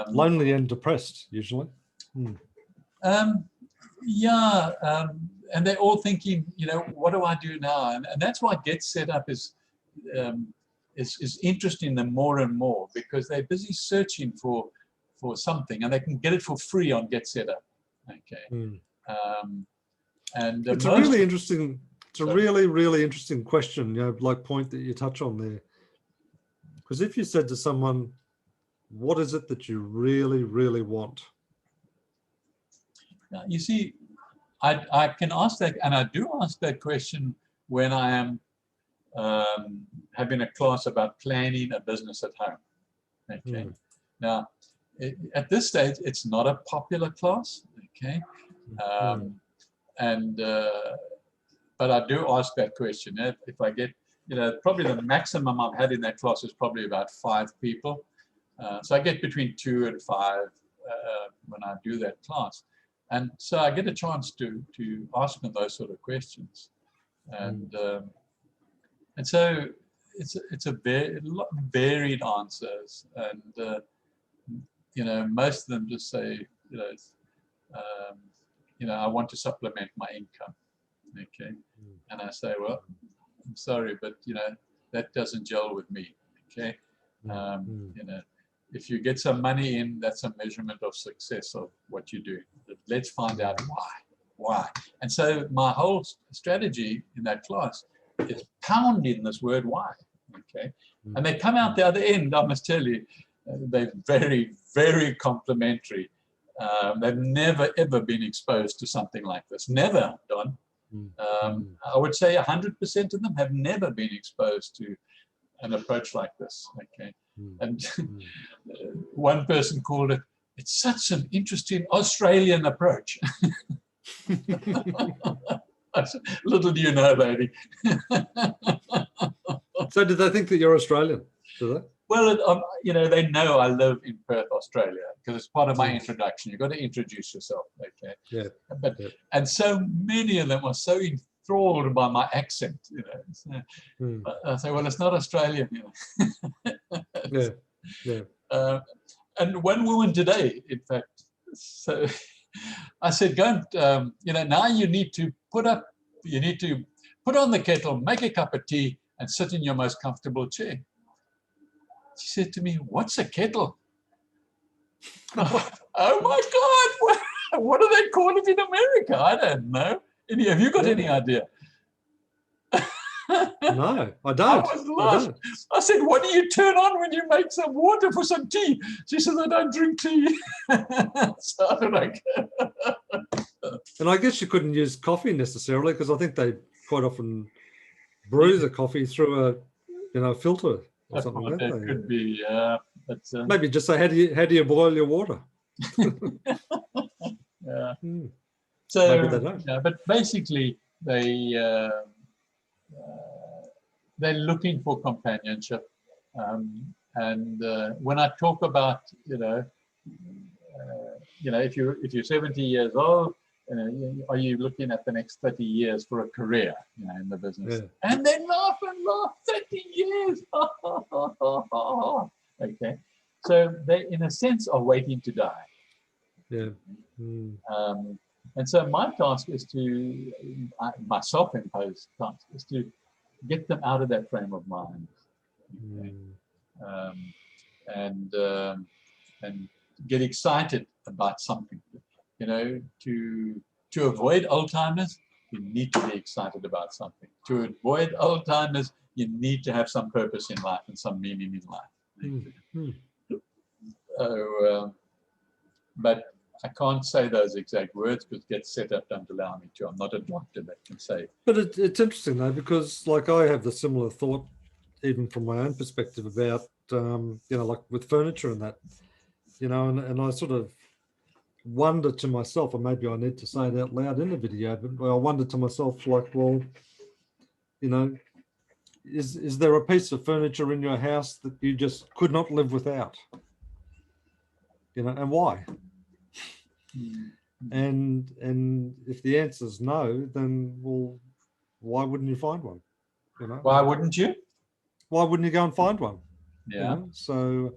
Speaker 2: Lonely and depressed, usually.
Speaker 1: And they're all thinking, you know, what do I do now? And that's why Get Set Up is interesting them more and more, because they're busy searching for something, and they can get it for free on Get Set Up. Okay. And
Speaker 2: it's a really interesting. It's a really interesting question. You know, like point that you touch on there, because if you said to someone, "What is it that you really want?"
Speaker 1: You see, I can ask that, and I do ask that question when I am having a class about planning a business at home. Okay. Now, at this stage, it's not a popular class. Okay. But I do ask that question. If I get, you know, probably the maximum I've had in that class is probably about 5 people. So I get between 2 and 5 when I do that class. And so I get a chance to ask them those sort of questions, and so it's a very varied answers, and you know, most of them just say, you know, I want to supplement my income. Okay, and I say, well, I'm sorry, but you know, that doesn't gel with me. Okay, you know, if you get some money in, that's a measurement of success of what you do. But let's find out why. And so my whole strategy in that class is pounding this word why. Okay, and they come out the other end, I must tell you, they're very complimentary. They've never ever been exposed to something like this. Never, Don. I would say 100% of them have never been exposed to an approach like this. Okay. And one person called it, it's such an interesting Australian approach. Little do you know, baby.
Speaker 2: So did they think that you're Australian? Do they?
Speaker 1: Well, you know, they know I live in Perth, Australia, because it's part of my introduction. You've got to introduce yourself, okay? Yeah. And so many of them are so enthralled by my accent, you know. So, I say, well, it's not Australian, you know. And one woman today, in fact, so I said, go and, you know, now you need to put on the kettle, make a cup of tea, and sit in your most comfortable chair. She said to me, what's a kettle? Oh my God, what do they call it in America? I don't know. Have you got any idea?
Speaker 2: No, I don't.
Speaker 1: I was lost. I said, what do you turn on when you make some water for some tea? She said, I don't drink tea. So I don't know.
Speaker 2: And I guess you couldn't use coffee necessarily, because I think they quite often brew the coffee through a filter or something like that.
Speaker 1: It could be, but
Speaker 2: maybe just say, how do you boil your water?
Speaker 1: Yeah. So
Speaker 2: maybe they don't.
Speaker 1: Yeah, but basically they're looking for companionship, and when I talk about, you know, if you're 70 years old, are you looking at the next 30 years for a career, you know, in the business? Yeah. And they laugh and laugh. 30 years. Okay, so they, in a sense, are waiting to die.
Speaker 2: Yeah.
Speaker 1: And so my task is to, my self-imposed task is to get them out of that frame of mind. Okay? Um, and get excited about something. You know, to avoid Alzheimer's, you need to be excited about something. To avoid Alzheimer's, you need to have some purpose in life and some meaning in life. So, but I can't say those exact words because get set up don't allow me to. I'm not a doctor that can say.
Speaker 2: But it's interesting though, because like I have the similar thought, even from my own perspective about, you know, like with furniture and that, you know, and I sort of wonder to myself, or maybe I need to say it out loud in the video, but I wonder to myself, like, well, you know, is there a piece of furniture in your house that you just could not live without? You know, and why? And if the answer is no, then, well, why wouldn't you find one? You know,
Speaker 1: Why wouldn't you?
Speaker 2: Why wouldn't you go and find one?
Speaker 1: Yeah.
Speaker 2: You know? So,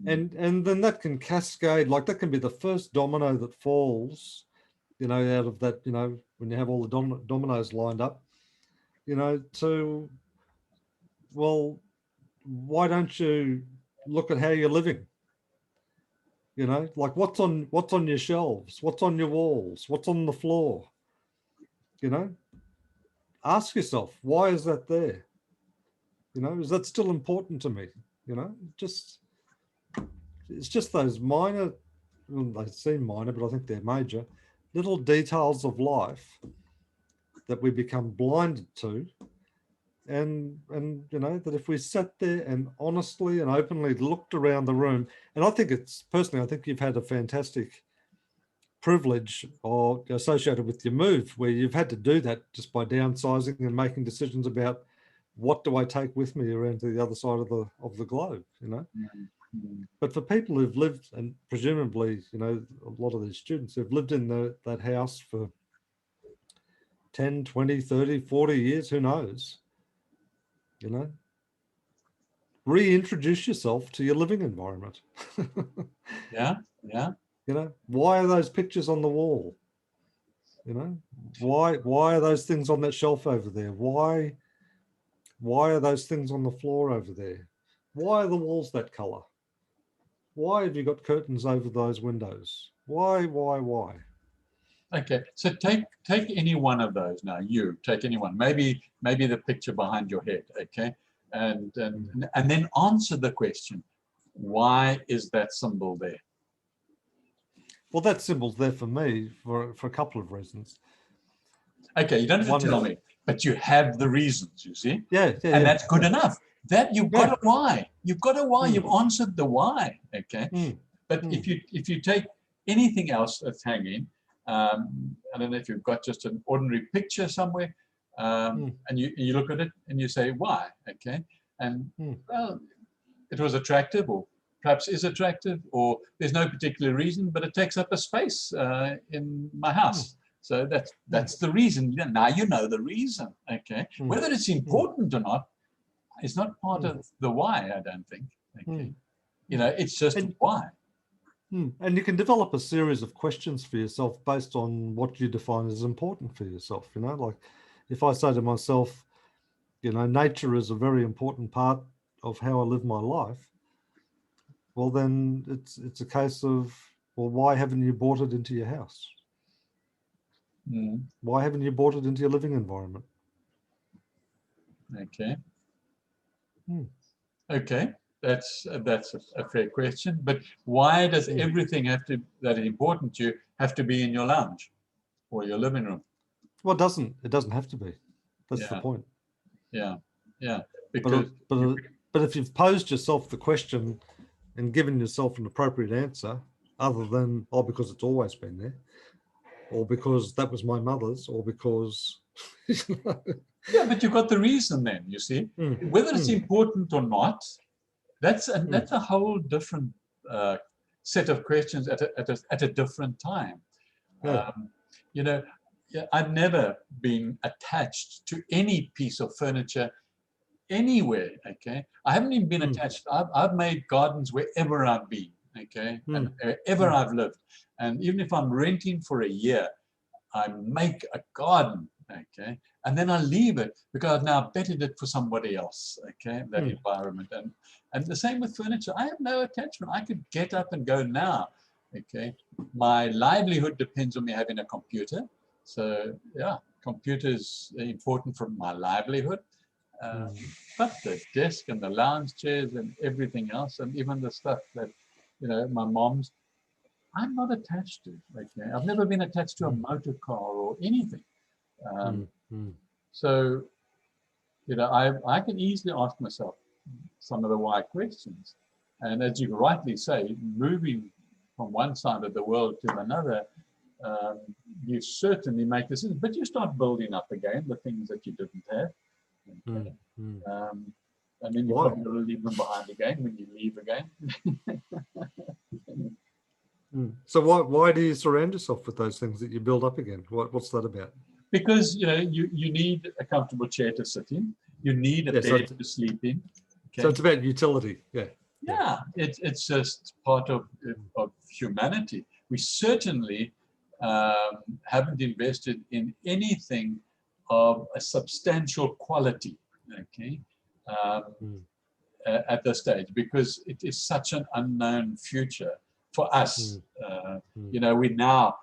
Speaker 2: and then that can cascade, like that can be the first domino that falls, you know, out of that, you know, when you have all the dominoes lined up, you know, to, well, why don't you look at how you're living? You know, like what's on your shelves, what's on your walls, what's on the floor? You know, ask yourself, why is that there? You know, is that still important to me? You know, it's just those minor, well, they seem minor, but I think they're major, little details of life that we become blinded to. And you know, that if we sat there and honestly and openly looked around the room, and I think it's, personally, I think you've had a fantastic privilege or associated with your move where you've had to do that just by downsizing and making decisions about what do I take with me around to the other side of the globe, you know. But for people who've lived, and presumably, you know, a lot of these students who've lived in that house for 10, 20, 30, 40 years, who knows, you know, reintroduce yourself to your living environment.
Speaker 1: Yeah, yeah.
Speaker 2: You know, why are those pictures on the wall? You know, why are those things on that shelf over there? Why are those things on the floor over there? Why are the walls that color? Why have you got curtains over those windows? Why?
Speaker 1: Okay, so take any one of those now. You take any one. Maybe the picture behind your head. Okay, and then answer the question: why is that symbol there?
Speaker 2: Well, that symbol's there for me for a couple of reasons.
Speaker 1: Okay, you don't have to tell me, but you have the reasons. You see?
Speaker 2: Yeah.
Speaker 1: And that's good enough. That you've got a why. You've got a why.
Speaker 2: Mm.
Speaker 1: You've answered the why. Okay. But if you take anything else that's hanging, I don't know if you've got just an ordinary picture somewhere, and you look at it and you say why. Okay. And well, it was attractive, or perhaps is attractive, or there's no particular reason, but it takes up a space in my house. So that's the reason. Now you know the reason. Okay. Whether it's important or not, it's not part of the why, I don't think. Okay. You know, it's just why.
Speaker 2: And you can develop a series of questions for yourself based on what you define as important for yourself. You know, like if I say to myself, you know, nature is a very important part of how I live my life, well, then it's a case of, well, why haven't you brought it into your house? Why haven't you brought it into your living environment?
Speaker 1: Okay. Okay, that's a fair question. But why does everything that is important to you have to be in your lounge or your living room?
Speaker 2: Well, it doesn't have to be. That's the point.
Speaker 1: Yeah. Because
Speaker 2: but if you've posed yourself the question and given yourself an appropriate answer, other than, oh, because it's always been there, or because that was my mother's, or because
Speaker 1: yeah, but you've got the reason then, you see. Whether it's important or not, that's a whole different set of questions at a different time. You know, I've never been attached to any piece of furniture anywhere. Okay, I haven't even been attached. I've made gardens wherever I've been. Okay, and wherever I've lived, and even if I'm renting for a year, I make a garden, okay, and then I leave it because I've now bettered it for somebody else, okay, that environment. And the same with furniture. I have no attachment. I could get up and go now, okay. My livelihood depends on me having a computer. So yeah, computer is important for my livelihood. But the desk and the lounge chairs and everything else, and even the stuff that, you know, my mom's, I'm not attached to. Okay, I've never been attached to a motor car or anything. So, you know, I can easily ask myself some of the why questions, and as you rightly say, moving from one side of the world to another, you certainly make decisions, but you start building up again the things that you didn't have. Okay. And then you probably got to leave them behind again when you leave again.
Speaker 2: So why do you surround yourself with those things that you build up again? What's that about?
Speaker 1: Because, you know, you need a comfortable chair to sit in. You need a bed to sleep in. Okay?
Speaker 2: So it's about utility.
Speaker 1: Yeah, it's just part of humanity. We certainly haven't invested in anything of a substantial quality, okay, at this stage, because it is such an unknown future for us. You know, we now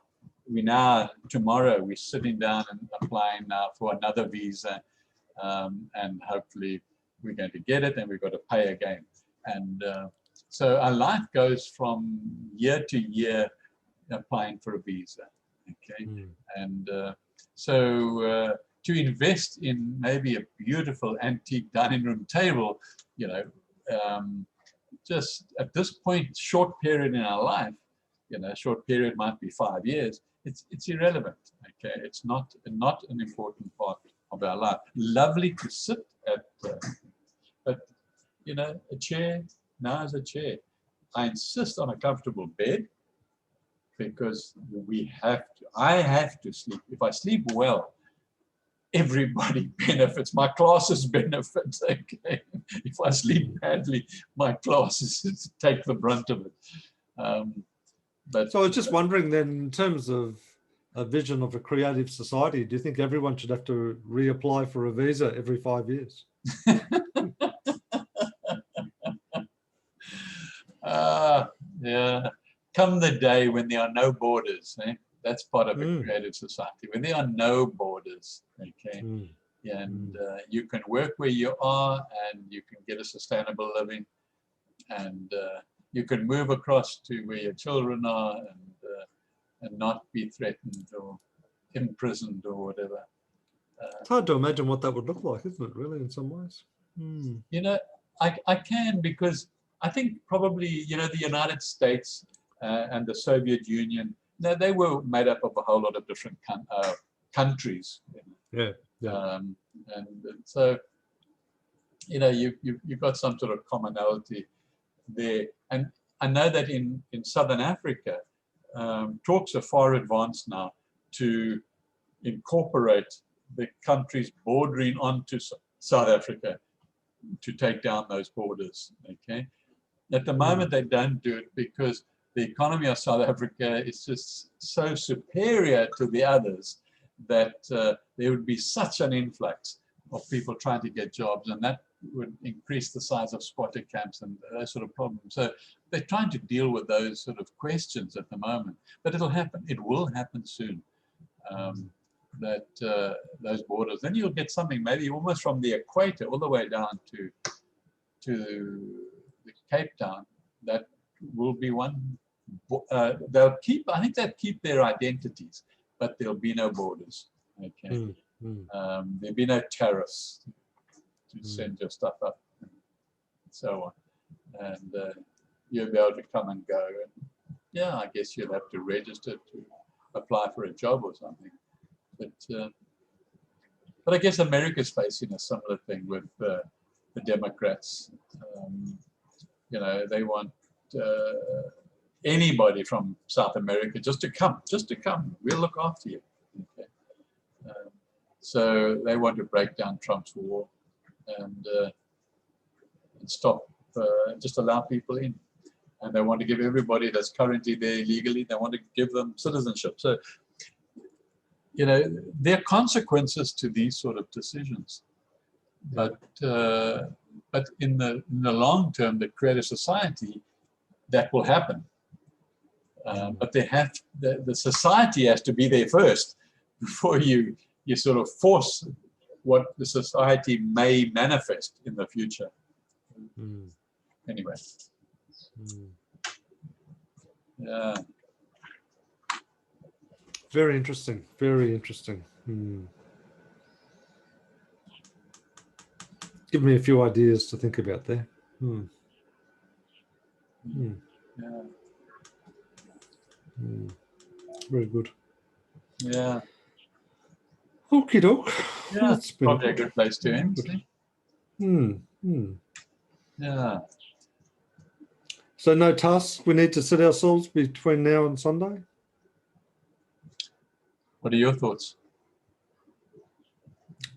Speaker 1: tomorrow we're sitting down and applying now for another visa, and hopefully we're going to get it, and we've got to pay again. And so our life goes from year to year applying for a visa, okay. And so to invest in maybe a beautiful antique dining room table, you know, just at this point, short period in our life, you know, short period might be 5 years, it's irrelevant, okay. It's not an important part of our life. Lovely to sit at, but you know, a chair now is a chair. I insist on a comfortable bed because I have to sleep. If I sleep well, everybody benefits. My classes benefit. Okay? If I sleep badly, my classes take the brunt of it. But
Speaker 2: so I was just wondering then, in terms of a vision of a creative society, do you think everyone should have to reapply for a visa every 5 years?
Speaker 1: Yeah. Come the day when there are no borders, eh? That's part of a creative society, when there are no borders, okay? And you can work where you are, and you can get a sustainable living, and you can move across to where your children are, and not be threatened or imprisoned or whatever.
Speaker 2: It's hard to imagine what that would look like, isn't it, really, in some ways?
Speaker 1: You know, I can, because I think probably, you know, the United States and the Soviet Union, no, they were made up of a whole lot of different countries. You know? And so, you know, you've got some sort of commonality there. And I know that in Southern Africa, talks are far advanced now to incorporate the countries bordering onto South Africa to take down those borders, okay? At the moment, they don't do it because the economy of South Africa is just so superior to the others that there would be such an influx of people trying to get jobs, and that would increase the size of squatter camps and those sort of problems. So they're trying to deal with those sort of questions at the moment, but it'll happen. It will happen soon. That those borders, then you'll get something maybe almost from the equator all the way down to the Cape Town. That will be one. They'll keep. I think they'll keep their identities, but there'll be no borders. Okay. There'll be no tariffs to send your stuff up and so on, and you'll be able to come and go. And yeah, I guess you'll have to register to apply for a job or something. But I guess America's facing a similar thing with the Democrats. You know, they want anybody from South America just to come. We'll look after you. Okay. So they want to break down Trump's wall and stop, just allow people in. And they want to give everybody that's currently there illegally, they want to give them citizenship. So you know, there are consequences to these sort of decisions. But in the long term, the creative society, that will happen. But the society has to be there first before you sort of force what the society may manifest in the future. Anyway. Yeah.
Speaker 2: Very interesting. Very interesting. Give me a few ideas to think about there.
Speaker 1: Yeah.
Speaker 2: Very good.
Speaker 1: Yeah.
Speaker 2: Okie doke.
Speaker 1: Yeah,
Speaker 2: That's been
Speaker 1: probably a good place to end. Yeah.
Speaker 2: So no tasks we need to set ourselves between now and Sunday?
Speaker 1: What are your thoughts?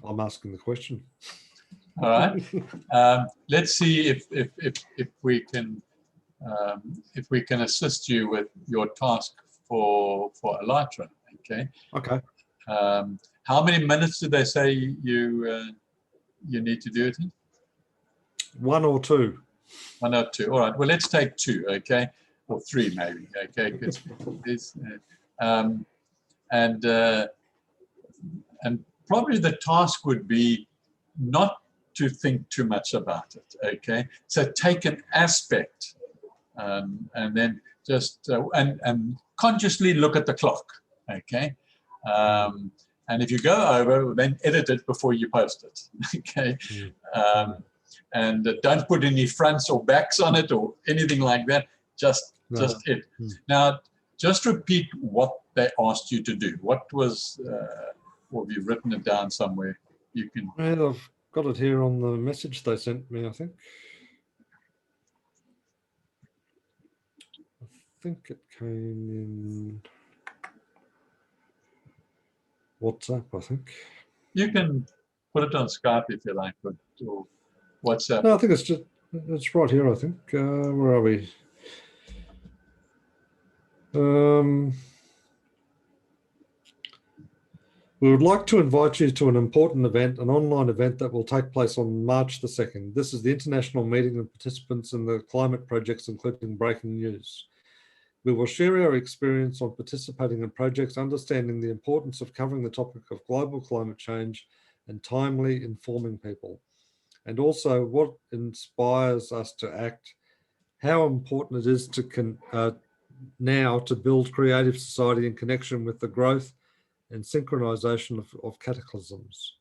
Speaker 2: I'm asking the question.
Speaker 1: All right. Let's see if we can assist you with your task for Elytra. Okay.
Speaker 2: Okay.
Speaker 1: How many minutes did they say you need to do it in?
Speaker 2: 1 or 2.
Speaker 1: 1 or 2. All right. Well, let's take 2. Okay, or 3 maybe. Okay. And probably the task would be not to think too much about it. Okay. So take an aspect, and then just and consciously look at the clock. Okay. And if you go over, then edit it before you post it. Okay. And don't put any fronts or backs on it or anything like that. Just it. Now, just repeat what they asked you to do. What was, or have you written it down somewhere? You can.
Speaker 2: Well, I've got it here on the message they sent me, I think. I think it came in WhatsApp, I think.
Speaker 1: You can put it on Skype if you like, or WhatsApp.
Speaker 2: No, I think it's right here, I think. Where are we? We would like to invite you to an important event, an online event that will take place on March the 2nd. This is the international meeting of participants in the climate projects, including breaking news. We will share our experience on participating in projects, understanding the importance of covering the topic of global climate change and timely informing people, and also what inspires us to act, how important it is to now to build creative society in connection with the growth and synchronization of cataclysms.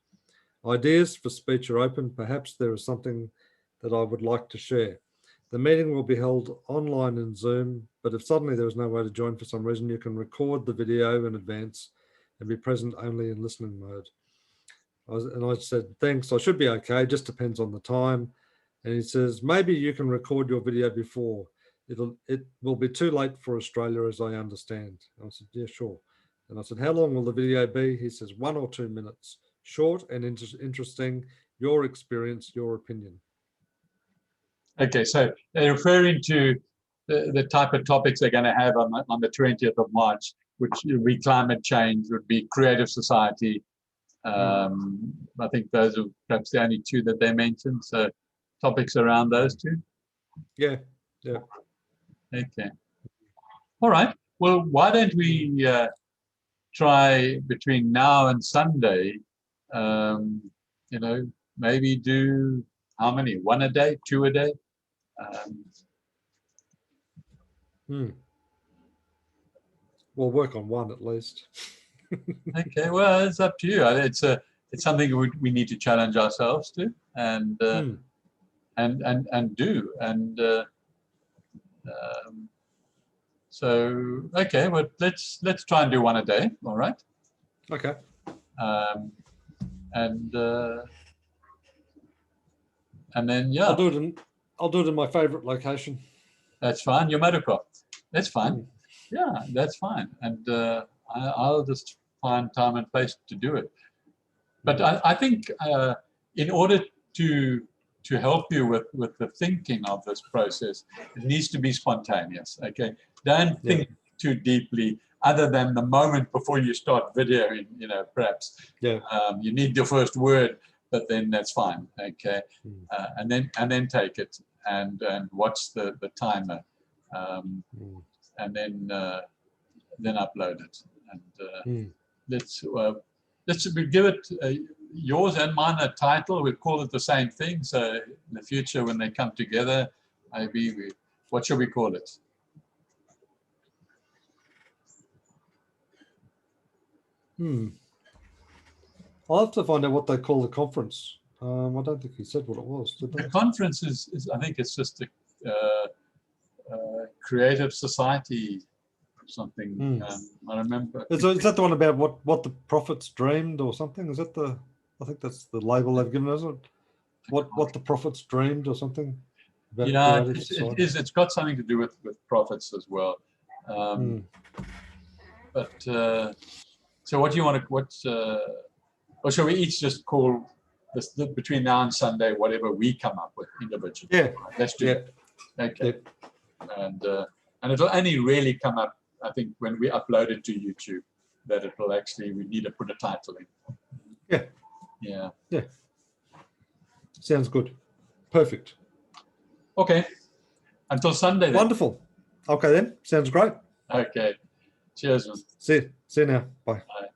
Speaker 2: Ideas for speech are open. Perhaps there is something that I would like to share. The meeting will be held online in Zoom, but if suddenly there is no way to join for some reason, you can record the video in advance and be present only in listening mode. I said, thanks, I should be okay, just depends on the time. And he says, maybe you can record your video before. It will be too late for Australia, as I understand. I said, yeah, sure. And I said, how long will the video be? He says, 1 or 2 minutes. Short and interesting, your experience, your opinion.
Speaker 1: Okay, so they're referring to the type of topics they're going to have on the 20th of March, which would be climate change, would be creative society. I think those are perhaps the only 2 that they mentioned. So topics around those 2.
Speaker 2: Yeah.
Speaker 1: Okay. All right. Well, why don't we try between now and Sunday, maybe do how many? 1 a day, 2 a day?
Speaker 2: We'll work on 1 at least.
Speaker 1: Okay, well, it's up to you. It's something we need to challenge ourselves to and do. So okay, well, let's try and do 1 a day. All right.
Speaker 2: Okay.
Speaker 1: And then yeah.
Speaker 2: I'll do it in my favorite location.
Speaker 1: That's fine. Your motocross. That's fine. Yeah, that's fine. And I'll just find time and place to do it. But I think in order to help you with the thinking of this process, it needs to be spontaneous. Okay, don't think too deeply. other than the moment before you start videoing, you know, perhaps.
Speaker 2: Yeah.
Speaker 1: You need your first word, but then that's fine. Okay. And then take it and watch the timer, and then upload it. And let's give it yours and mine a title. We call it the same thing. So in the future, when they come together, maybe what should we call it?
Speaker 2: I'll have to find out what they call the conference. I don't think he said what it was, did they?
Speaker 1: The conference is I think it's just a creative society or something. I remember.
Speaker 2: Is that the one about what the prophets dreamed or something? Is that I think that's the label they've given us. What the prophets dreamed or something?
Speaker 1: Yeah, it is. It's got something to do with prophets as well. But so what do you want to or shall we each just call this between now and Sunday whatever we come up with individually?
Speaker 2: Yeah,
Speaker 1: let's do it. Okay. Yeah. And it'll only really come up, I think, when we upload it to YouTube, that it will actually, we need to put a title in. Yeah.
Speaker 2: Sounds good. Perfect.
Speaker 1: Okay. Until Sunday then.
Speaker 2: Wonderful. Okay then. Sounds great.
Speaker 1: Okay. Cheers, man.
Speaker 2: See you now. Bye.
Speaker 1: Bye.